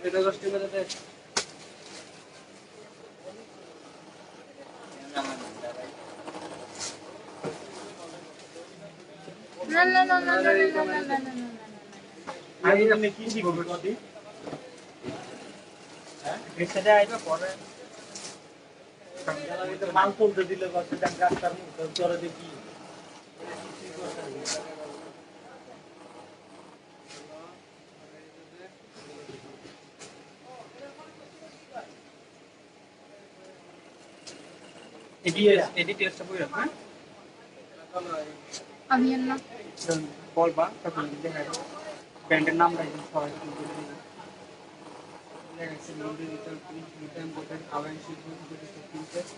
এটা কষ্ট করে দে না না না না না না না না আমি কি দিব বডি হ্যাঁ এটাতে আইবা পরে মাল তুলতে দিলে কষ্ট দাম রাস্তার মুখ করে দেখি এডিটিয়ারটা বইরা হ্যাঁ আমি না বলবা তখন দেখাই ব্র্যান্ডের নাম রাখবেন সবাই লেগেছে মন্দির ভিতর প্রিন্ট রিটার্ন বোর্ডের আওয়াজ শিখুন যদি প্রিন্ট টেস্ট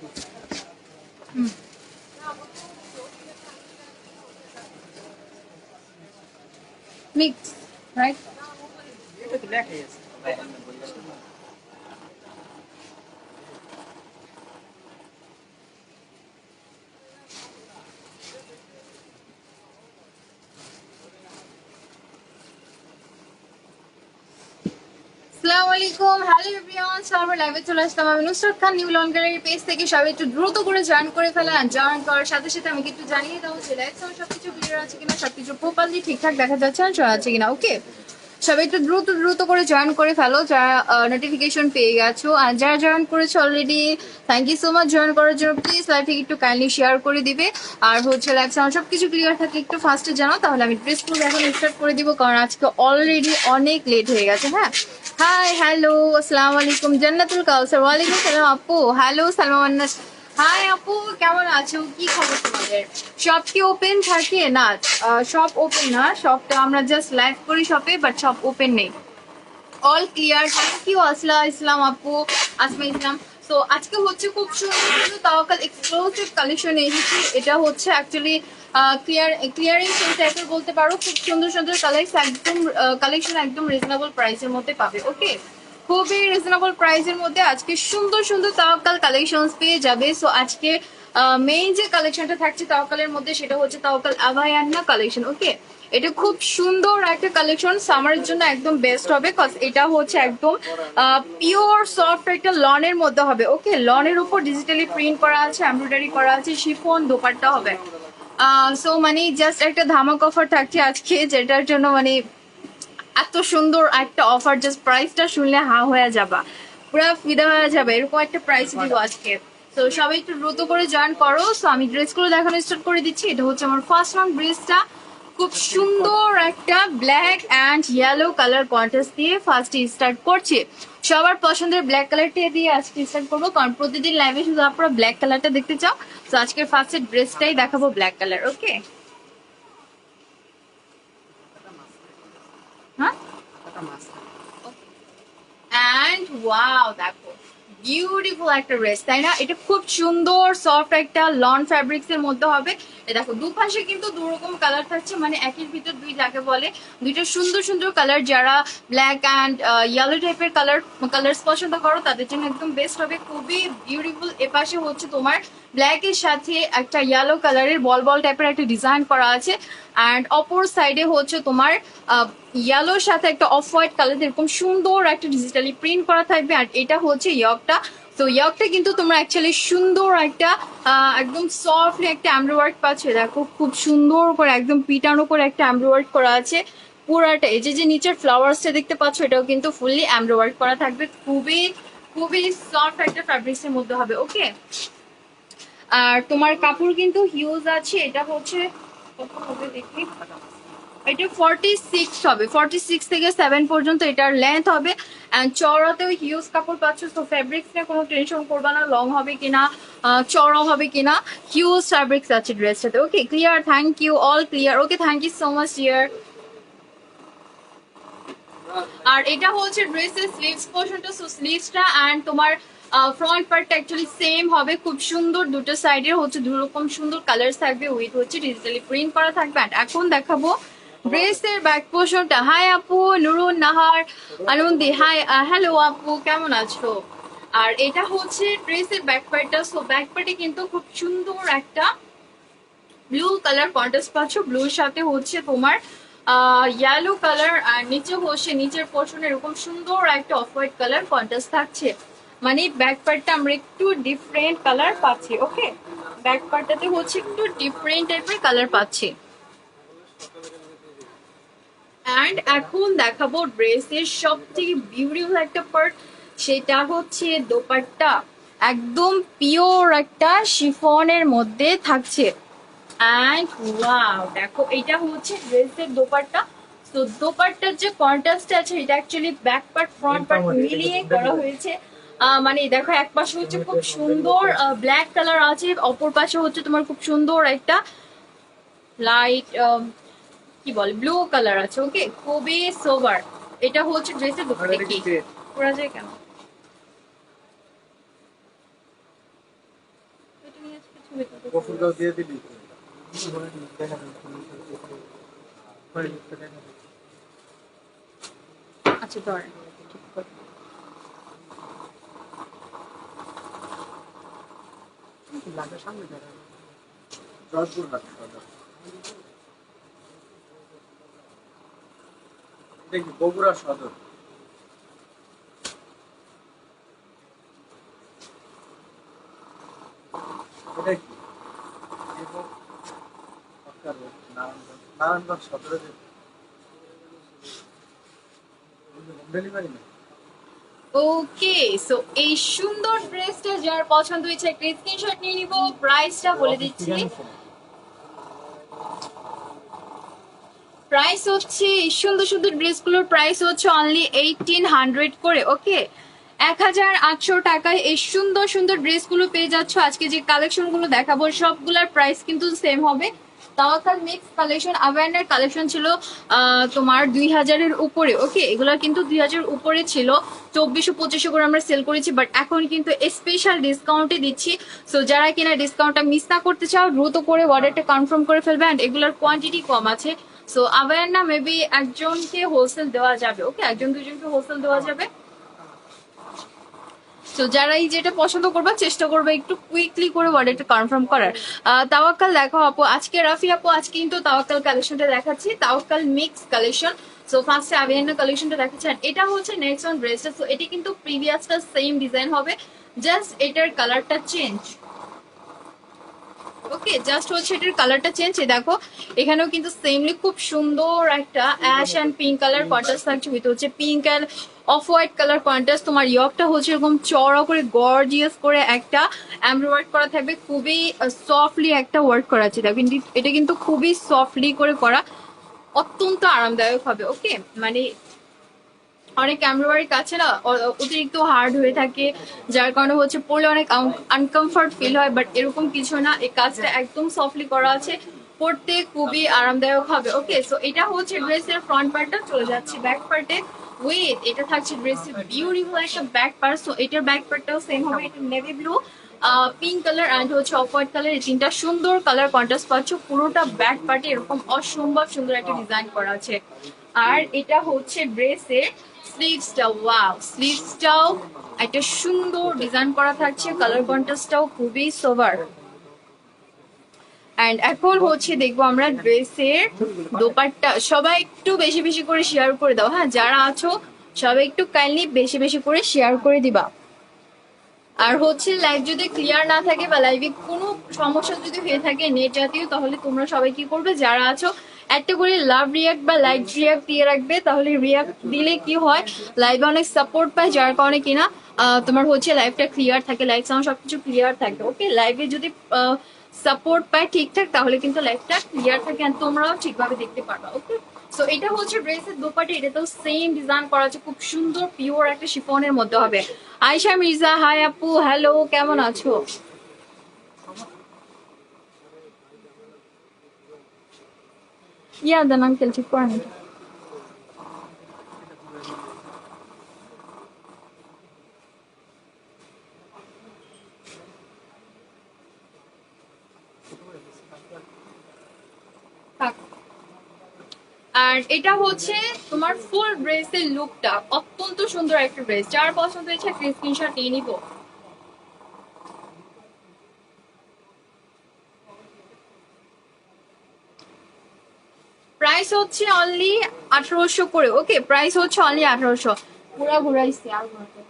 মিক্স রাইট এটা তো লেখাই আছে আসসালামু আলাইকুম হ্যালো এভরিওয়ান সবার লাইভে চলে আসলাম আমি নুসরাত খান নিউ লন্ডারের পেজ থেকে সবাই একটু দ্রুত করে জয়েন করে ফেলা জয়েন করার সাথে সাথে আমি একটু জানিয়ে দাও যে লাইভ সবকিছু ক্লিয়ার আছে কিনা সবকিছু প্রপারলি ঠিকঠাক দেখা যাচ্ছে না আছে কিনা ওকে সবাই একটু দ্রুত দ্রুত করে জয়েন করে ফেলো যারা নোটিফিকেশন পেয়ে গেছো আর যারা জয়েন করেছো already thank you so much join করার জন্য প্লিজ লাইভটিকে একটু কাইন্ডলি শেয়ার করে দিবে আর হচ্ছে লাইভ সাউন্ড সবকিছু ক্লিয়ার থাকলে একটু ফার্স্টে জানাও তাহলে আমি ড্রেসগুলো এখন স্টার্ট করে দিব কারণ আজকে অলরেডি অনেক লেট হয়ে গেছে হ্যাঁ হাই হ্যালো আসসালামু আলাইকুম জান্নাতুল কাউসার ওয়ালাইকুম সালাম আপু হ্যালো সালমা মান্নাস হাই আপু কেমন আছো কি খবর তোমাদের শপ কি ওপেন থাকে না শপ ওপেন না শপটা আমরা জাস্ট লাইভ করি শপে বাট শপ ওপেন নেই অল ক্লিয়ার থ্যাংক ইউ আসলা ইসলাম আপু আসমা ইসলাম সো আজকে হচ্ছে খুব সুন্দর সুন্দর তাওয়াক্কাল এক্সক্লুসিভ কালেকশন এসেছি এটা হচ্ছে অ্যাকচুয়ালি ক্লিয়ারিং সেল টাইপের বলতে পারো খুব সুন্দর সুন্দর কালেকশন একদম রিজনেবল প্রাইসের মধ্যে পাবে ওকে খুবই রিজনেবল প্রাইসের মধ্যে আজকে সুন্দর সুন্দর তাওয়াক্কাল কালেকশনস পেয়ে যাবে সো আজকে মেইন যে কালেকশনটা থাকছে তাওয়াক্কালের মধ্যে সেটা হচ্ছে তাওয়াক্কাল আভায়ান্না কালেকশন ওকে এটা খুব সুন্দর একটা কালেকশন সামারের জন্য একদম বেস্ট হবে কজ এটা হচ্ছে একদম পিওর সফট একটা লনের মধ্যে হবে ওকে লনের উপর ডিজিটালি প্রিন্ট করা আছে এমব্রয়ডারি করা আছে শিফন দোপাট্টা হবে সো মানে জাস্ট একটা ধামাক অফার থাকছে আজকে যেটার জন্য মানে এত সুন্দর একটা অফার জাস্ট প্রাইসটা শুনলে হা হয়ে যাবা পুরো ফিদা হয়ে যাবে এরকম একটা প্রাইস দিব আজকে তো সবাই একটু দ্রুত করে জয়েন করো সো আমি ড্রেসগুলো দেখানো স্টার্ট করে দিচ্ছি এটা হচ্ছে আমার ফার্স্ট ওয়ান ড্রেসটা খুব সুন্দর একটা black and yellow colour contrast দিয়ে ফার্স্টে স্টার্ট করছি সবার পছন্দের ব্ল্যাক কালারটা দিয়ে আজকে স্টার্ট করবো কারণ প্রতিদিন লাইভে শুধু আপনারা ব্ল্যাক কালারটা দেখতে চাও তো আজকের ফার্স্টের ড্রেসটাই দেখাবো ব্ল্যাক কালার ওকে হ্যাঁ অ্যান্ড ওয়াও দেখো বিউটিফুল একটা ড্রেস তাই না এটা খুব সুন্দর সফট একটা লন ফ্যাব্রিক্স এর মধ্যে হবে দেখো দুপাশে কিন্তু দুরকম কালার থাকছে মানে একের ভিতর দুই যাকে বলে দুইটা সুন্দর সুন্দর কালার যারা ব্ল্যাক অ্যান্ড ইয়েলো টাইপের কালার্স পছন্দ করো তাদের জন্য একদম বেস্ট হবে খুবই বিউটিফুল এপাশে হচ্ছে তোমার ব্ল্যাক এর সাথে একটা ইয়েলো কালারের বল বল টাইপের একটা ডিজাইন করা আছে অ্যান্ড অপর সাইডে হচ্ছে তোমার ইয়েলোর সাথে একটা অফ হোয়াইট কালার এরকম সুন্দর একটা ডিজিটালি প্রিন্ট করা থাকবে আর এটা হচ্ছে ইয়কটা তো ইয়কটা কিন্তু তোমরা অ্যাকচুয়ালি সুন্দর একটা একদম সফটলি একটা এমব্রয়ডারি পাচ্ছ দেখো খুব সুন্দর করে একদম পিটানো করে একটা এমব্রয়ডারি করা আছে পুরাটা এই যে নিচের ফ্লাওয়ার্সটা দেখতে পাচ্ছ এটাও কিন্তু ফুললি এমব্রয়ডারি করা থাকবে খুবই খুবই সফট একটা ফ্যাব্রিক্সের মধ্যে হবে ওকে আর তোমার কাপড় কিন্তু হিউজ আছে এটা হচ্ছে কত হবে দেখি এটা 46 হবে 46 থেকে 7 পর্যন্ত এটার লেন্থ হবে এন্ড চওড়াতেও হিউজ কাপড় পাচ্ছ তো ফেব্রিক্স নিয়ে কোনো টেনশন করবা না লং হবে কিনা চওড়া হবে কিনা হিউজ ফেব্রিক্স আছে ড্রেসটাতে okay clear thank you all clear okay thank you so much dear আর এটা হচ্ছে ড্রেসের স্লিভস পোর্শনটা সো স্লিভসটা এন্ড তোমার ফ্রন্ট পার্টটা অ্যাকচুয়ালি সেম হবে খুব সুন্দর দুটো সাইডে হচ্ছে দু রকম সুন্দর কালার্স থাকবে উইথ হচ্ছে ডিজিটালি প্রিন্ট করা থাকবে এন্ড এখন দেখাবো ড্রেসের ব্যাক পোর্শনটা হাই আপু নুরুন নাহার আনন্দি হাই হ্যালো আপু কেমন আছো আর এটা হচ্ছে ড্রেসের ব্যাক পার্টটা সো ব্যাক পার্টে কিন্তু খুব সুন্দর একটা ব্লু কালার কন্ট্রাস্ট পাচ্ছ ব্লুর সাথে হচ্ছে তোমার ইয়েলো কালার আর নিচে হচ্ছে নিচের পোর্শনে এরকম সুন্দর একটা অফ হোয়াইট কালার কন্ট্রাস্ট থাকছে, মানে ব্যাক পার্টটা আমরা একটু ডিফারেন্ট কালার পাচ্ছি। ওকে, ব্যাক পার্টটাতে হচ্ছে একটু ডিফারেন্ট টাইপের কালার পাচ্ছি। অ্যান্ড এখন দেখাবো ড্রেসের সব থেকে বিউটিফুল একটা পার্ট, সেটা হচ্ছে দোপাট্টা। একদম পিওর একটা শিফনের মধ্যে থাকছে। অ্যান্ড ওয়াও, দেখো এটা হচ্ছে ড্রেসের দোপাট্টা। তো দোপাট্টার যে কন্ট্রাস্ট আছে এটা actually back part front part মিলিয়ে করা হয়েছে। মানে দেখো এক পাশে হচ্ছে খুব সুন্দর ব্ল্যাক কালার আছে, অপর পাশে হচ্ছে তোমার খুব সুন্দর একটা লাইট কি বলে ব্লু কালার আছে। ওকে, খুবই সোবার। এটা হচ্ছে ড্রেসের দোপাট্টা। কি পরা যায় কেন? এটা নিয়ে আজকে ছবি তুলতে কফুরগাঁও দিয়ে দিবি দেখা আচ্ছা ধরেন। লাগে সামনে দেখা জয়পুর হাট দেখি বগুড়া সদর। এটা কি নারায়ণগঞ্জ সদরে ডেলিভারি না। ওকে, সো এই সুন্দর ড্রেসটা যার পছন্দ হয়েছে একটা স্ক্রিনশট নিয়ে নিব। প্রাইসটা বলে দিচ্ছি। প্রাইস হচ্ছে এই সুন্দর সুন্দর ড্রেসগুলোর প্রাইস হচ্ছে অনলি 1800 করে। ওকে, 1800 টাকায় এই সুন্দর সুন্দর ড্রেসগুলো পেয়ে যাচ্ছ। আজকে যে কালেকশনগুলো দেখাবো সবগুলোর প্রাইস কিন্তু সেম হবে। তাওয়াক্কাল মিক্স কালেকশন আভায়ানের কালেকশন ছিল তোমার 2000-এর উপরে। ওকে, এগুলো কিন্তু 2000-এর উপরে ছিল, 2400-2500 করে আমরা সেল করেছি, বাট এখন কিন্তু স্পেশাল ডিসকাউন্টে দিচ্ছি। সো যারা কিনা ডিসকাউন্টটা মিস না করতে চাও দ্রুত করে অর্ডারটা কনফার্ম করে ফেলবে। অ্যান্ড এগুলোর কোয়ান্টিটি কম আছে। সো আভায়ার না মেবি একজনকে হোলসেল দেওয়া যাবে। ওকে, একজন দুজনকে হোলসেল দেওয়া যাবে। তো যারা এই যেটা পছন্দ করবা চেষ্টা করবে একটু কুইকলি করে অর্ডারটা কনফার্ম করার। তাওয়াক্কাল দেখো আপু, আজকে রাফি আপু আজকে কিন্তু তাওয়াক্কাল কালেকশনটা দেখাচ্ছি, তাওয়াক্কাল মিক্স কালেকশন। সো ফার্স্টে আভিয়ানা কালেকশনটা দেখাচ্ছেন, এটা হচ্ছে নেক্সট অন ড্রেসটা। সো এটি কিন্তু প্রিভিয়াসটা সেম ডিজাইন হবে, জাস্ট এটার কালারটা চেঞ্জ। ওকে, জাস্ট হচ্ছে এটার কালারটা চেঞ্জ। দেখো এখানেও কিন্তু সেমলি খুব সুন্দর একটা ash and pink colour contrast থাকছে, উইথ হচ্ছে pink and off white colour contrast. তোমার ইয়কটা হচ্ছে এরকম চড়া করে গর্জিয়াস করে একটা এমব্রয়ডারি করা থাকবে, খুবই সফটলি একটা ওয়ার্ক করা আছে। দেখো এটা কিন্তু খুবই সফটলি করে করা, অত্যন্ত আরামদায়ক হবে। ওকে, মানে অনেক এমব্রয়ডারি কাছে না অতিরিক্ত হার্ড হয়ে থাকে, যার কারণে হচ্ছে পরলে অনেক আনকমফর্ট ফিল হয়, বাট এরকম কিছু না, এই কাজটা একদম সফটলি করা আছে, পরতে খুবই আরামদায়ক হবে। ওকে, সো এটা হচ্ছে ড্রেসের ফ্রন্ট পার্টটা। চলে যাচ্ছে ব্যাক পার্টে। উইথ এটা থাকছে ড্রেসের বিউটিফুল একটা ব্যাক পার্ট। সো এটার ব্যাক পার্টটাও সেম হবে, এটা navy blue, pink colour and হচ্ছে অফ হোয়াইট কালার, এই তিনটা সুন্দর কালার কন্ট্রাস্ট পাচ্ছ। পুরোটা ব্যাক পার্টে এরকম অসম্ভব সুন্দর একটা ডিজাইন করা আছে। আর এটা হচ্ছে ড্রেসের স্লিভসটা। ওয়াও, স্লিভসটাও একটা সুন্দর ডিজাইন করা থাকছে, কালার কন্ট্রাস্টটাও খুবই সোবার। এন্ড এখন হচ্ছে দেখবো আমরা ড্রেসের দোপাট্টা। সবাই একটু বেশি বেশি করে শেয়ার করে দাও, হ্যাঁ যারা আছো সবাই একটু কাইন্ডলি বেশি বেশি করে শেয়ার করে দিবা। আর হচ্ছে লাইভ যদি ক্লিয়ার না থাকে বা লাইভে কোনো সমস্যা যদি হয়ে থাকে নেট জাতীয়, তাহলে তোমরা সবাই কি করবে, যারা আছো একটা করে লাভ রিয়াক্ট বা লাইক রিয়াক্ট দিয়ে রাখবে। তাহলে রিয়াক্ট দিলে কি হয়, লাইভে অনেক সাপোর্ট পায়, যার কারণে কিনা তোমার হচ্ছে লাইভটা ক্লিয়ার থাকে, লাইভ সাউন্ড সবকিছু ক্লিয়ার থাকে। ওকে, লাইভে যদি সাপোর্ট পায় ঠিকঠাক তাহলে কিন্তু লাইভটা ক্লিয়ার থাকে আর তোমরাও ঠিকভাবে দেখতে পারবা। ওকে, সো এটা হচ্ছে ড্রেসের দোপাট্টা, এটা তো সেম ডিজাইন করা আছে, খুব সুন্দর পিওর একটা শিফনের মধ্যে হবে। আয়শা মির্জা, হাই আপু, হ্যালো, কেমন আছো? ইয়া দেন আঙ্কেল, ঠিক করেন। আর এটা হচ্ছে তোমার ফুল ড্রেসের লুকটা, অত্যন্ত সুন্দর একটা ড্রেস। যার পছন্দ হয়েছে একটা স্ক্রিনশট নিয়ে নিবো। প্রাইস প্রাইস হচ্ছে অনলি 1800 করে। ওকে, প্রাইস হচ্ছে অনলি 1800। পুরা ঘুরাইছি আর ঘুরাতে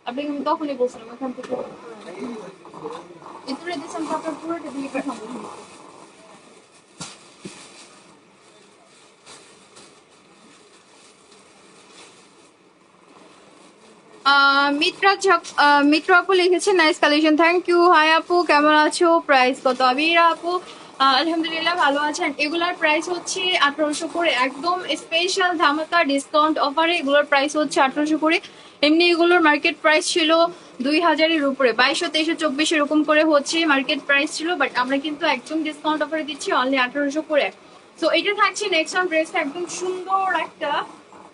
আপনি আমি তখনই বলছিলাম এখান থেকে ইতুরে দিয়েছেন তো আপনার পুরোটা দিয়ে পাঠাবো। মিত্র আপু লিখেছে nice collection, thank you. Hi আপু, কেমন আছো? প্রাইস কত? আবিরা আপু আলহামদুলিল্লাহ ভালো আছেন। এগুলার প্রাইস হচ্ছে 1800 করে, একদম স্পেশাল ধামাকা ডিসকাউন্ট অফারে এগুলোর প্রাইস হচ্ছে 1800 করে। এমনি এগুলোর মার্কেট প্রাইস ছিল 2000-এর উপরে, 2200, 2300, 2400 এরকম করে হচ্ছে মার্কেট প্রাইস ছিল, বাট আমরা কিন্তু একদম ডিসকাউন্ট অফারে দিচ্ছি অনলি 1800 করে। সো এটা থাকছে নেক্সট অন ড্রেসটা, একদম সুন্দর একটা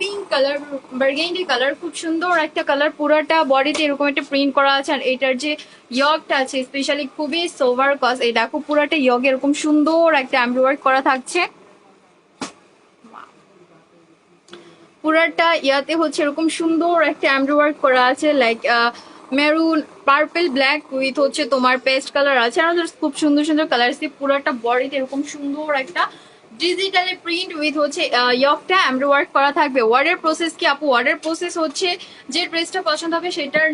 পিঙ্ক কালার, বার্গেন্ডি কালার, খুব সুন্দর একটা কালার। পুরাটা বডিতে এরকম একটা প্রিন্ট করা আছে, আর এটার যে ইয়গটা আছে স্পেশালি খুবই সোভার কস। এই দেখো পুরাটা ইয়গ এরকম সুন্দর একটা এমব্রয়ডারি করা থাকছে। পুরাটা ইয়াতে হচ্ছে এরকম সুন্দর একটা এমব্রয়ডারি করা আছে, like maroon, purple, black with হচ্ছে তোমার পেস্ট কালার আছে, আর খুব সুন্দর সুন্দর কালার আছে। পুরাটা বডিতে এরকম সুন্দর একটা ডিজিটালি প্রিন্ট উইথ হচ্ছে ইয়কটা এমব্রয়ডারি করা থাকবে। অর্ডার প্রসেস কি আপু? অর্ডার প্রসেস হচ্ছে যে ড্রেসটা পছন্দ হবে সেটার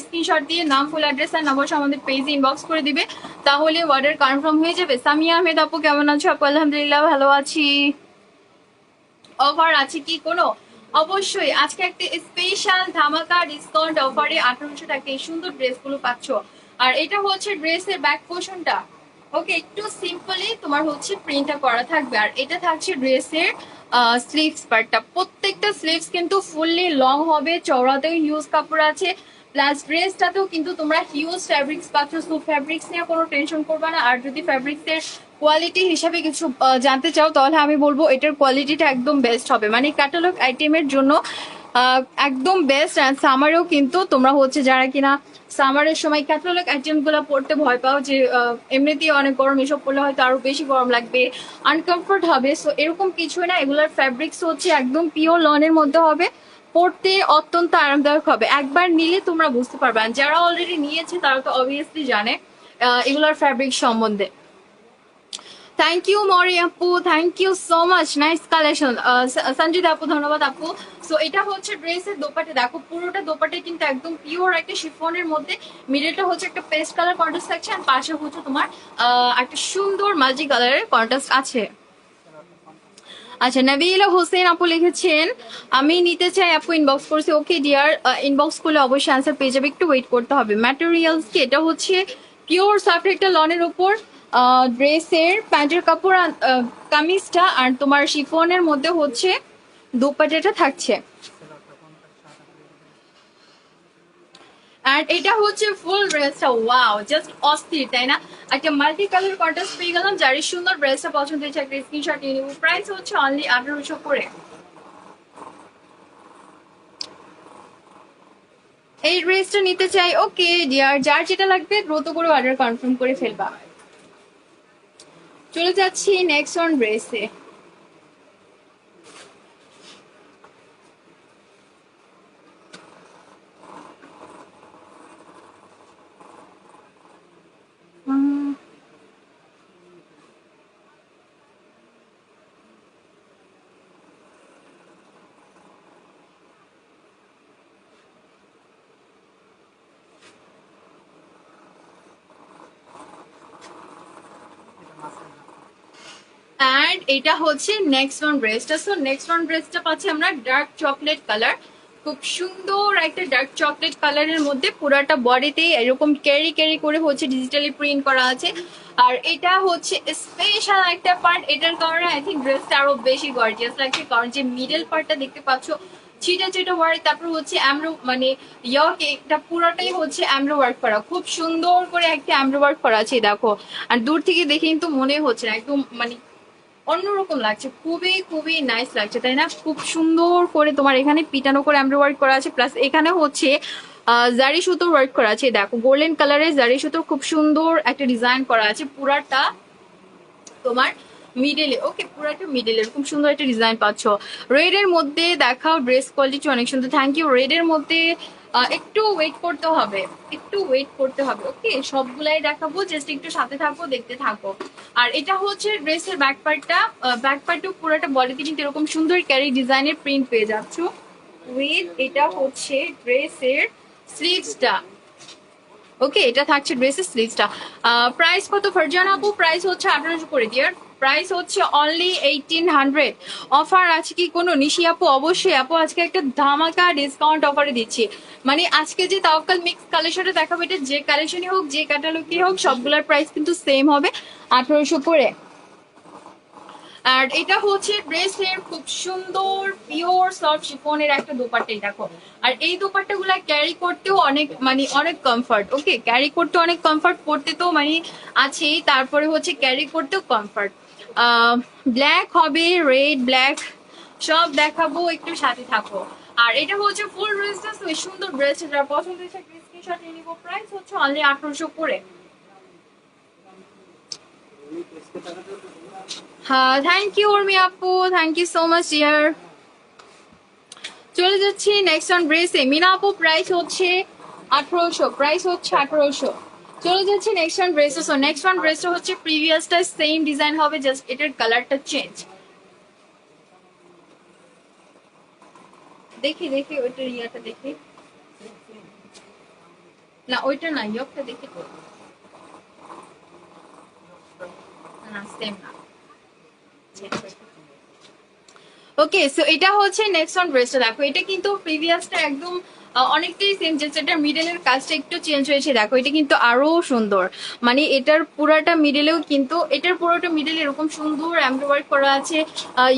স্ক্রিনশট দিয়ে নাম, ফুল অ্যাড্রেস আর নাম্বার আমাদের পেজে ইনবক্স করে দিবে, তাহলে অর্ডার কনফার্ম হয়ে যাবে। সামিয়া আহমেদ আপু কেমন আছো? আপু আলহামদুলিল্লাহ ভালো আছি। অফার আছে কি কোনো? অবশ্যই আজকে একটা স্পেশাল ধামাকা ডিসকাউন্ট অফারে 1800 টাকা এই সুন্দর ড্রেসগুলো পাচ্ছ। আর এটা হচ্ছে ড্রেসের ব্যাক পোর্শনটা, ওকে, একটু সিম্পলি তোমার হচ্ছে প্রিন্টটা করা থাকবে। আর এটা থাকছে ড্রেসের স্লিভস পার্টটা, প্রত্যেকটা স্লিভস কিন্তু ফুললি লং হবে, চওড়াতেও হিউজ কাপড় আছে, প্লাস ড্রেসটাতেও কিন্তু তোমরা হিউজ ফ্যাব্রিক্স পাচ্ছ। সো ফ্যাব্রিক্স নিয়ে কোনো টেনশন করবে না। আর যদি ফ্যাব্রিক্সের কোয়ালিটি হিসাবে কিছু জানতে চাও তাহলে আমি বলবো এটার কোয়ালিটিটা একদম বেস্ট হবে, মানে ক্যাটালগ আইটেমের জন্য একদম বেস্ট। অ্যান্ড সামারেও কিন্তু তোমরা হচ্ছে যারা কিনা সামারের সময় ক্যাটালগ আইটেমগুলো পড়তে ভয় পাও, যে এমনিতেই অনেক গরম, এসব পড়লে হয়তো আরো বেশি গরম লাগবে, আনকমফোর্ট হবে, সো এরকম কিছুই না। এগুলোর ফ্যাব্রিক্স হচ্ছে একদম পিওর লনের মধ্যে হবে, পড়তে অত্যন্ত আরামদায়ক হবে। একবার নিলে তোমরা বুঝতে পারবে, যারা অলরেডি নিয়েছে তারা তো অবভিয়াসলি জানে এগুলোর ফ্যাব্রিক সম্বন্ধে। থ্যাংক ইউ মরি আপু, thank you so much, nice collection. Sanjit আপু ধন্যবাদ আপু। সো এটা হচ্ছে ড্রেসের দোপাটে, দেখো পুরোটা দোপাটে কিন্তু একদম পিওর একটা শিফনের মধ্যে, মিডলটা হচ্ছে একটা পেস্ট কালার কন্ট্রাস্ট থাকছে, আর পাশে হচ্ছে তোমার একটা সুন্দর মাল্টি কালারের কন্ট্রাস্ট আছে। আচ্ছা, নবীলা হোসেন আপু লিখেছেন আমি নিতে চাই আপু, ইনবক্স করছি। ওকে ডিয়ার, ইনবক্স করলে অবশ্যই অ্যান্সার পেয়ে যাবে, একটু ওয়েট করতে হবে। ম্যাটেরিয়ালস কি? এটা হচ্ছে পিওর সফট একটা লনের উপর ড্রেসের প্যান্টের কাপড়, কামিজটা, আর তোমার শিফনের মধ্যে হচ্ছে দোপাট্টাটা থাকছে। আর এটা হচ্ছে ফুল ড্রেসটা, ওয়াও জাস্ট অস্থির, তাই না? একটা মাল্টি কালার কন্ট্রাস্ট পেয়ে গেলাম। যার এই সুন্দর ড্রেসটা পছন্দ হয়েছে একটা স্ক্রিনশট নিয়ে নিব। প্রাইস হচ্ছে অনলি 1800 করে। এই ড্রেসটা নিতে চাই। ওকে ডিয়ার, যার যেটা লাগবে দ্রুত করে অর্ডার কনফার্ম করে ফেলবা। চলে যাচ্ছি নেক্সট অন ড্রেসে। অ্যান্ড এটা হচ্ছে নেক্সট ওয়ান ড্রেসটা। সো নেক্সট ওয়ান ড্রেসটা পাচ্ছি আমরা ডার্ক চকলেট কালার, খুব সুন্দর একটা ডার্ক চকলেট কালারের মধ্যে, পুরাটা বডিতে এরকম ক্যারি ক্যারি করে হচ্ছে ডিজিটালি প্রিন্ট করা আছে। আর এটা হচ্ছে স্পেশাল একটা পার্ট, এটার কারণে আই থিঙ্ক ড্রেসটা আরো বেশি গর্জিয়াস লাগছে, কারণ যে মিডল পার্টটা দেখতে পাচ্ছ ছিটা ছিটা ওয়ার্ক, তারপর হচ্ছে অ্যামরো মানে ইয়ক, এটা পুরোটাই হচ্ছে অ্যামরো ওয়ার্ক করা, খুব সুন্দর করে একটা অ্যামরো ওয়ার্ক করা আছে দেখো। আর দূর থেকে দেখে কিন্তু মনে হচ্ছে না, একদম মানে অন্যরকম লাগছে, খুবই খুবই নাইস লাগছে, তাই না? খুব সুন্দর করে তোমার এখানে পিটানো করে এমব্রয়ডারি করা আছে, প্লাস এখানে হচ্ছে জারি সুতোর ওয়ার্ক করা আছে, দেখো গোল্ডেন কালারের জারি সুতোর খুব সুন্দর একটা ডিজাইন করা আছে পুরাটা তোমার মিডলে। ওকে, পুরাটা মিডলে এরকম সুন্দর একটা ডিজাইন পাচ্ছ। রেড এর মধ্যে দেখাও, ড্রেস কোয়ালিটি অনেক সুন্দর, থ্যাংক ইউ। রেড এর মধ্যে একটু ওয়েট করতে হবে, একটু ওয়েট করতে হবে। ওকে, সবগুলাই দেখাবো, জাস্ট একটু সাথে থাকো, দেখতে থাকো। আর এটা হচ্ছে ড্রেসের ব্যাক পার্টটা। ব্যাক পার্টও পুরোটা বডিতে কিন্তু এরকম সুন্দর ক্যারি ডিজাইনের প্রিন্ট পেয়ে যাচ্ছ উইথ। এটা হচ্ছে ড্রেসের স্লিভসটা। ওকে, এটা থাকছে ড্রেসের স্লিভসটা। প্রাইস কত ফারজানা আপু? প্রাইস হচ্ছে 1800 করে ডিয়ার। প্রাইস হচ্ছে অনলি 1800। অফার আছে কি কোনো নিশি আপু? অবশ্যই আপু, আজকে একটা ধামাকা ডিসকাউন্ট অফারে দিচ্ছি। মানে আজকে যে তাওয়াক্কাল মিক্স কালেকশনটা দেখাবো, এটা যে কালেকশনই হোক, যে ক্যাটালগই হোক, সবগুলোর প্রাইস কিন্তু সেম হবে 1800 করে। আর এটা হচ্ছে ড্রেসের খুব সুন্দর পিওর সফট শিফনের একটা দোপাট্টাই দেখো। আর এই দোপাট্টাগুলা ক্যারি করতেও অনেক মানে অনেক কমফর্ট। ওকে, ক্যারি করতে অনেক কমফর্ট, পড়তে তো মানে আছেই, তারপরে হচ্ছে ক্যারি করতেও কমফর্ট। ব্ল্যাক হবে, রেড ব্ল্যাক সব দেখাবো, একটু সাথে থাকো। আর এটা হচ্ছে ফুল ড্রেসটা, সুন্দর ড্রেস, যার পছন্দ হয়েছে স্ক্রিনশট নিয়ে নিবো। প্রাইস হচ্ছে অনলি 1800 করে। হ্যাঁ, থ্যাংক ইউ উর্মি আপু, thank you so much dear. চলে যাচ্ছি নেক্সট অন ড্রেসে। মিনা আপু প্রাইস হচ্ছে 1800, প্রাইস হচ্ছে 1800। চলে যাচ্ছি নেক্সট অন ড্রেসে। সো নেক্সট অন ড্রেসটা হচ্ছে প্রিভিয়াসটা সেম ডিজাইন হবে, জাস্ট এটার কালারটা চেঞ্জ। দেখি দেখি ওইটার ইয়াটা দেখি, না ওইটা না, ইয়কটা দেখি তো, না সেম না। ওকে, সো এটা হচ্ছে নেক্সট অন ড্রেসটা দেখো। এটা কিন্তু প্রিভিয়াসটা একদম অনেকটাই সেম, জাস্ট এটা মিডলের কাজটা একটু চেঞ্জ হয়েছে। দেখো এটা কিন্তু আরো সুন্দর, মানে এটার পুরাটা মিডলেও কিন্তু, এটার পুরোটা মিডলে এরকম সুন্দর এমব্রয়ডারি করা আছে,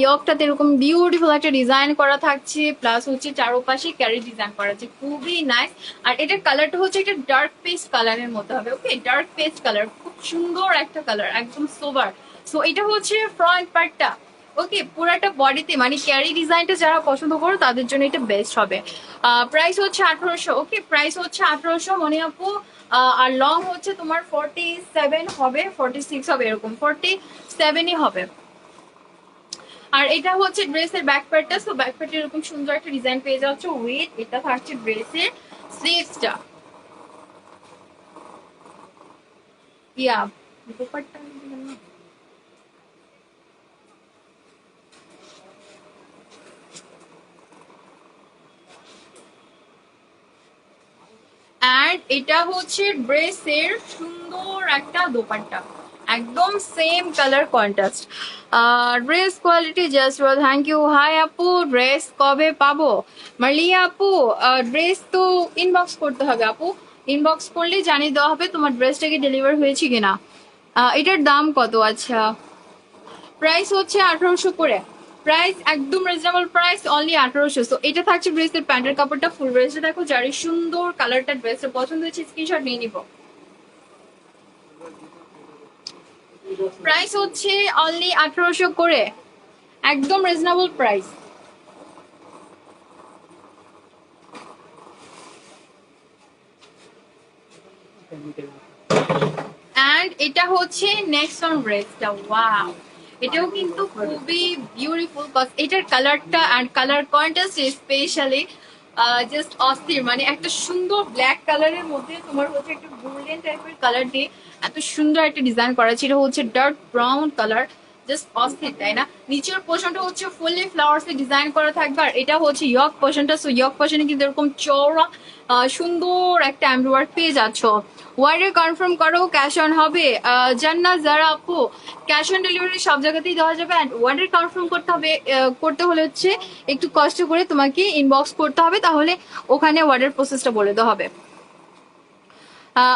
ইয়কটাতে এরকম বিউটিফুল একটা ডিজাইন করা থাকছে, প্লাস হচ্ছে চারোপাশে ক্যারি ডিজাইন করা আছে, খুবই নাইস। আর এটার কালারটা হচ্ছে একটা ডার্ক পেস্ট কালারের মধ্যে হবে। ওকে, ডার্ক পেস্ট কালার, খুব সুন্দর একটা কালার, একদম সোবার। সো এটা হচ্ছে ফ্রন্ট পার্টটা। ওকে, পুরাটা বডিতে মানে ক্যারি ডিজাইনটা যারা পছন্দ করো তাদের জন্য এটা বেস্ট হবে। প্রাইস হচ্ছে 1800। ওকে, প্রাইস হচ্ছে 1800 মনে আপু। আর লং হচ্ছে তোমার 47 হবে, 46 হবে, এরকম 47ই হবে। আর এটা হচ্ছে ড্রেসের ব্যাক পার্টটা। সো ব্যাক পার্টে এরকম সুন্দর একটা ডিজাইন পেয়ে যাচ্ছে উইথ। এটা থাকছে ড্রেসের স্লিভসটা। ইয়া দুপাট্টা অ্যান্ড এটা হচ্ছে ড্রেসের সুন্দর একটা দোপাট্টা, একদম same colour contrast. Dress quality just well, thank you. Hi আপু, ড্রেস কবে পাবো? মার্লিয়া আপু, ড্রেস তো ইনবক্স করতে হবে আপু, ইনবক্স করলে জানিয়ে দেওয়া হবে তোমার ড্রেসটাকে ডেলিভার হয়েছে কিনা। এটার দাম কত? আচ্ছা, প্রাইস হচ্ছে 1800 করে। প্রাইস একদম রিজনেবল প্রাইস, অনলি 1800। সো এটা থাকছে ড্রেসের প্যান্টের কাপড়টা। ফুল ড্রেসটা দেখো, যার এই সুন্দর কালারটা ড্রেসের পছন্দ হয়েছে স্ক্রিনশট নিয়ে নিব। প্রাইস হচ্ছে অনলি 1800 করে, একদম রিজনেবল প্রাইস। অ্যান্ড এটা হচ্ছে নেক্সট অন ড্রেসটা। ওয়াও, এটাও কিন্তু খুবই বিউটিফুল, কজ এটার কালারটা and colour contrast specially just অস্থির। মানে একটা সুন্দর ব্ল্যাক কালারের মধ্যে তোমার হচ্ছে একটা গোল্ডেন টাইপের কালার দিয়ে এত সুন্দর একটা ডিজাইন করা আছে। এটা হচ্ছে ডার্ক ব্রাউন কালার, জাস্ট অস্থির, তাই না? নিচের পোর্শনটা হচ্ছে ফুললি ফ্লাওয়ার্স এ ডিজাইন করা থাকবে। আর এটা হচ্ছে ইয়ক পোর্শনটা। সো ইয়ক পোর্শনে কিন্তু এরকম চওড়া সুন্দর একটা এমব্রয়ডারি পেয়ে যাচ্ছ। ওয়ার্ডার কনফার্ম করো, ক্যাশ অন হবে? জান্নাত যারা আপু, ক্যাশ অন ডেলিভারি সব জায়গাতেই দেওয়া যাবে। অ্যান্ড ওয়ার্ডার কনফার্ম করতে হবে, করতে হলে হচ্ছে একটু কষ্ট করে তোমাকে ইনবক্স করতে হবে, তাহলে ওখানে ওয়ার্ডার প্রসেসটা বলে দেওয়া হবে।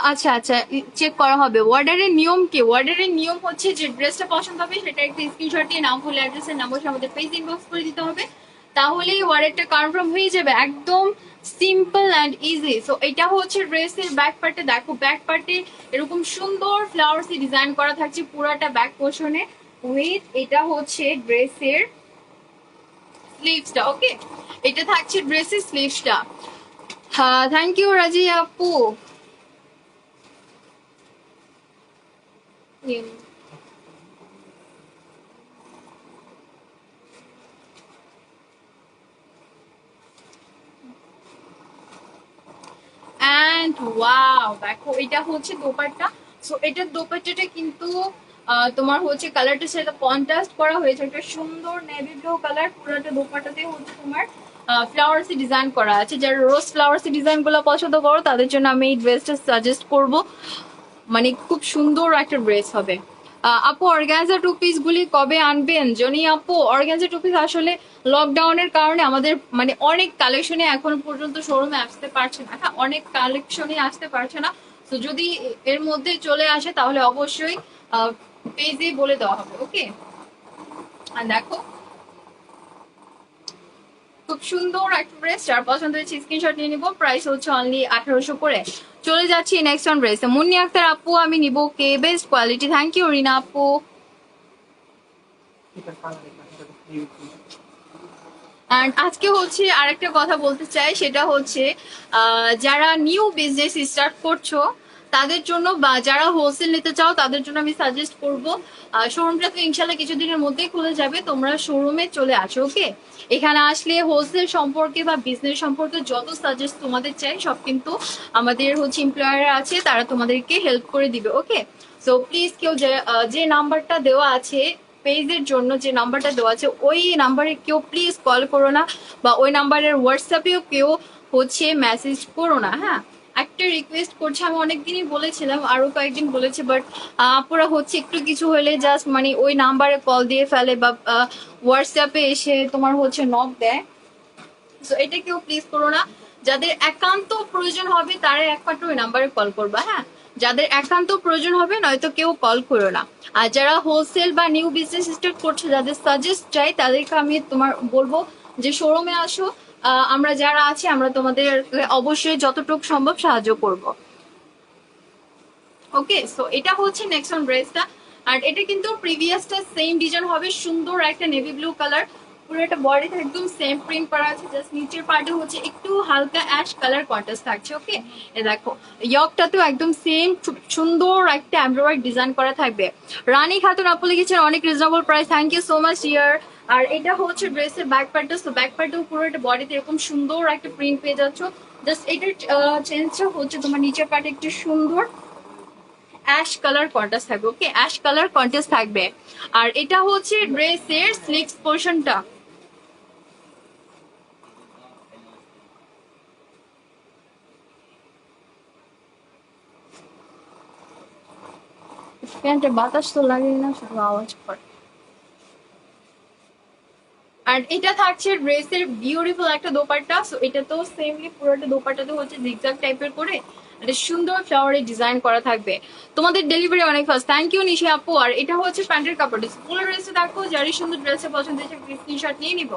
আচ্ছা আচ্ছা, চেক করা হবে। অর্ডারের নিয়ম কি? অর্ডারের নিয়ম হচ্ছে যে ড্রেসটা পছন্দ হবে সেটা একটা স্ক্রিনশট দিয়ে নাম, ফুল অ্যাড্রেসের নাম্বার আমাদের পেজ ইনবক্স করে দিতে হবে, তাহলেই অর্ডারটা কনফার্ম হয়ে যাবে। একদম সিম্পল অ্যান্ড ইজি। সো এটা হচ্ছে ড্রেসের ব্যাক পার্টে। দেখো ব্যাক পার্টে এরকম সুন্দর ফ্লাওয়ার্স ডিজাইন করা থাকছে পুরাটা ব্যাক পোর্শনে উইথ। এটা হচ্ছে ড্রেসের স্লিভসটা। ওকে, এটা থাকছে ড্রেসের স্লিভসটা। হ্যাঁ, থ্যাংক ইউ রাজি আপু। ওয়াও, দেখো এটা হচ্ছে দোপাট্টা। সো এটার দোপাট্টাটা কিন্তু তোমার হচ্ছে কালারটার সাথে কন্ট্রাস্ট করা হয়েছে, একটা সুন্দর নেভি ব্লু কালার। পুরোটা দোপাট্টাতে হচ্ছে তোমার ফ্লাওয়ার্সি ডিজাইন করা আছে। যারা রোজ ফ্লাওয়ার্সি ডিজাইন গুলো পছন্দ করো তাদের জন্য আমি এই ড্রেসটা সাজেস্ট করব। মানে খুব সুন্দর একটা ড্রেস হবে। আপু অর্গানজা টু পিস গুলি কবে আনবেন? জনি আপু, অর্গানজা টু পিস আসলে লকডাউনের কারণে আমাদের মানে অনেক কালেকশনে এখন পর্যন্ত শোরুমে আসতে পারছে না। হ্যাঁ, অনেক কালেকশনে আসতে পারছে না। তো যদি এর মধ্যে চলে আসে তাহলে অবশ্যই পেজে বলে দেওয়া হবে। ওকে, আর দেখো খুব সুন্দর একটা ড্রেস, যার পছন্দ হয়েছে স্ক্রিনশট নিয়ে নিবো। প্রাইস হচ্ছে অনলি 1800 করে। চলে যাচ্ছি next on dress. Munni Akter আপু, আমি নিব কে best quality. Thank you Rina আপু। এটার কালার অ্যান্ড আজকে হচ্ছে আরেকটা কথা বলতে চাই, সেটা হচ্ছে যারা নিউ বিজনেস স্টার্ট করছো তাদের জন্য, বা যারা হোলসেল নিতে চাও তাদের জন্য আমি সাজেস্ট করবো শোরুমটা তো ইনশাল্লাহ কিছুদিনের মধ্যেই খুলে যাবে, তোমরা শোরুমে চলে আসো। ওকে, এখানে আসলে হোলসেল সম্পর্কে বা বিজনেস সম্পর্কে যত সাজেস্ট তোমাদের চাই সব কিন্তু আমাদের হচ্ছে এমপ্লয়ার আছে, তারা তোমাদেরকে হেল্প করে দিবে। ওকে, সো প্লিজ কেউ যে নাম্বারটা দেওয়া আছে পেজের জন্য, যে নাম্বারটা দেওয়া আছে ওই নাম্বারে কেউ প্লিজ কল করো না, বা ওই নাম্বারের হোয়াটসঅ্যাপেও কেউ হচ্ছে মেসেজ করো না। হ্যাঁ, একটা রিকোয়েস্ট করছি, আমি অনেকদিনই বলেছিলাম, আরো কয়েকদিন বলেছি, বাট আপুরা হচ্ছে একটু কিছু হলে জাস্ট মানে ওই নাম্বারে কল দিয়ে ফেলে বা হোয়াটসঅ্যাপে এসে তোমার হচ্ছে নক দেয়। সো এটা কেউ প্লিজ করো না। যাদের একান্ত প্রয়োজন হবে তারা একমাত্র ওই নাম্বারে কল করবা। হ্যাঁ, যাদের একান্ত প্রয়োজন হবে, নয়তো কেউ কল করো না। আর যারা হোলসেল বা নিউ বিজনেস স্টার্ট করছে, যাদের সাজেস্ট চাই, তাদেরকে আমি তোমার বলবো যে শোরুমে আসো। আমরা যারা আছি আমরা তোমাদের অবশ্যই যতটুকু সম্ভব সাহায্য করব। ওকে, সো এটা হচ্ছে নেক্সট অন ড্রেসটা। আর এটা কিন্তু প্রিভিয়াসটা সেম ডিজাইন হবে, সুন্দর একটা নেভি ব্লু কালার। পুরো একটা বডিতে একদম সেম প্রিন্ট করা আছে, জাস্ট নিচের পার্টে হচ্ছে একটু হালকা অ্যাশ কালার কন্ট্রাস্ট থাকছে। ওকে, এ দেখো ইয়কটাতেও একদম সেম সুন্দর একটা এমব্রয়ডারি ডিজাইন করা থাকবে। রানী খাতুন আপু লিখেছেন অনেক reasonable price, thank you so much ইয়ার। আর এটা হচ্ছে ড্রেসের ব্যাক পার্টটা। তো ব্যাক পার্টেও পুরো একটা বডিতে এরকম সুন্দর একটা প্রিন্ট পেয়ে যাচ্ছ। জাস্ট এটার চেঞ্জটা হচ্ছে তোমার নিচের পার্টে একটু সুন্দর অ্যাশ কালার কন্ট্রাস্ট থাকবে। ওকে, অ্যাশ কালার কন্ট্রাস্ট থাকবে। আর এটা হচ্ছে ড্রেসের স্লিভস পোর্শনটা। প্যান্টে বাতাস তো লাগে না, শুধু আওয়াজ করে। আর এটা থাকছে ড্রেসের বিউটিফুল একটা দোপাট্টা। সো এটা তো সেমলি পুরোটা দোপাট্টাতে হচ্ছে জিগজ্যাগ টাইপের করে একটা সুন্দর ফ্লাওয়ারের ডিজাইন করা থাকবে। তোমাদের ডেলিভারি অনেক ফাস্ট, থ্যাংক ইউ নিশি আপু। আর এটা হচ্ছে প্যান্টের কাপড়। ফুল ড্রেসে দেখো, যারই সুন্দর ড্রেসে পছন্দ হয়েছে স্ক্রিনশট নিয়ে নিব।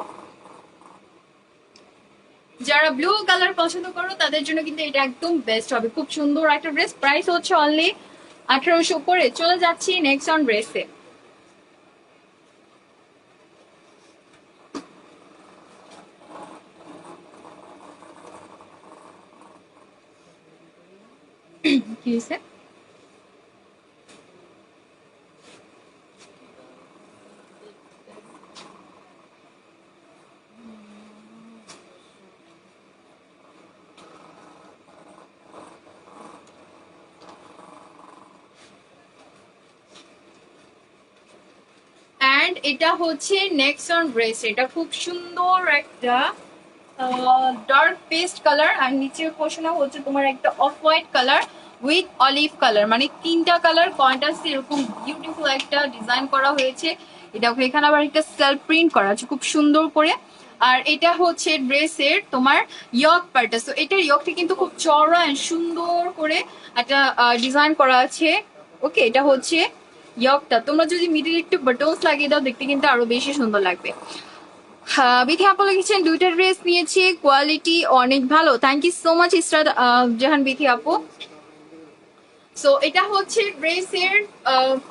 যারা ব্লু কালার পছন্দ করো তাদের জন্য কিন্তু এটা একদম বেস্ট হবে। খুব সুন্দর একটা ড্রেস, প্রাইস হচ্ছে অনলি 1800 করে। চলে যাচ্ছি নেক্সট অন ড্রেসে। কি হয়েছে? অ্যান্ড এটা হচ্ছে নেক্সট অন ড্রেস। এটা খুব সুন্দর একটা ডার্ক পেস্ট কালার, আর নিচের পোর্শনে হচ্ছে তোমার একটা off white colour with olive colour, মানে তিনটা কালার কন্ট্রাস্ট এরকম বিউটিফুল একটা ডিজাইন করা হয়েছে। এটা এখানে আবার একটা সেলফ প্রিন্ট করা আছে খুব সুন্দর করে। আর এটা হচ্ছে ড্রেসের তোমার ইয়ক পার্টটা। তো এটার ইয়কটা কিন্তু খুব চওড়া এন্ড সুন্দর করে একটা ডিজাইন করা আছে। ওকে, এটা হচ্ছে ইয়কটা। তোমরা যদি মিডিল একটু বাটনস লাগিয়ে দাও দেখতে কিন্তু আরো বেশি সুন্দর লাগবে। বিথি আপু লিখেছেন দুইটা ড্রেস নিয়েছি, কোয়ালিটি অনেক ভালো, thank you so much Israt Jahan Bithi আপু। সো এটা হচ্ছে ড্রেসের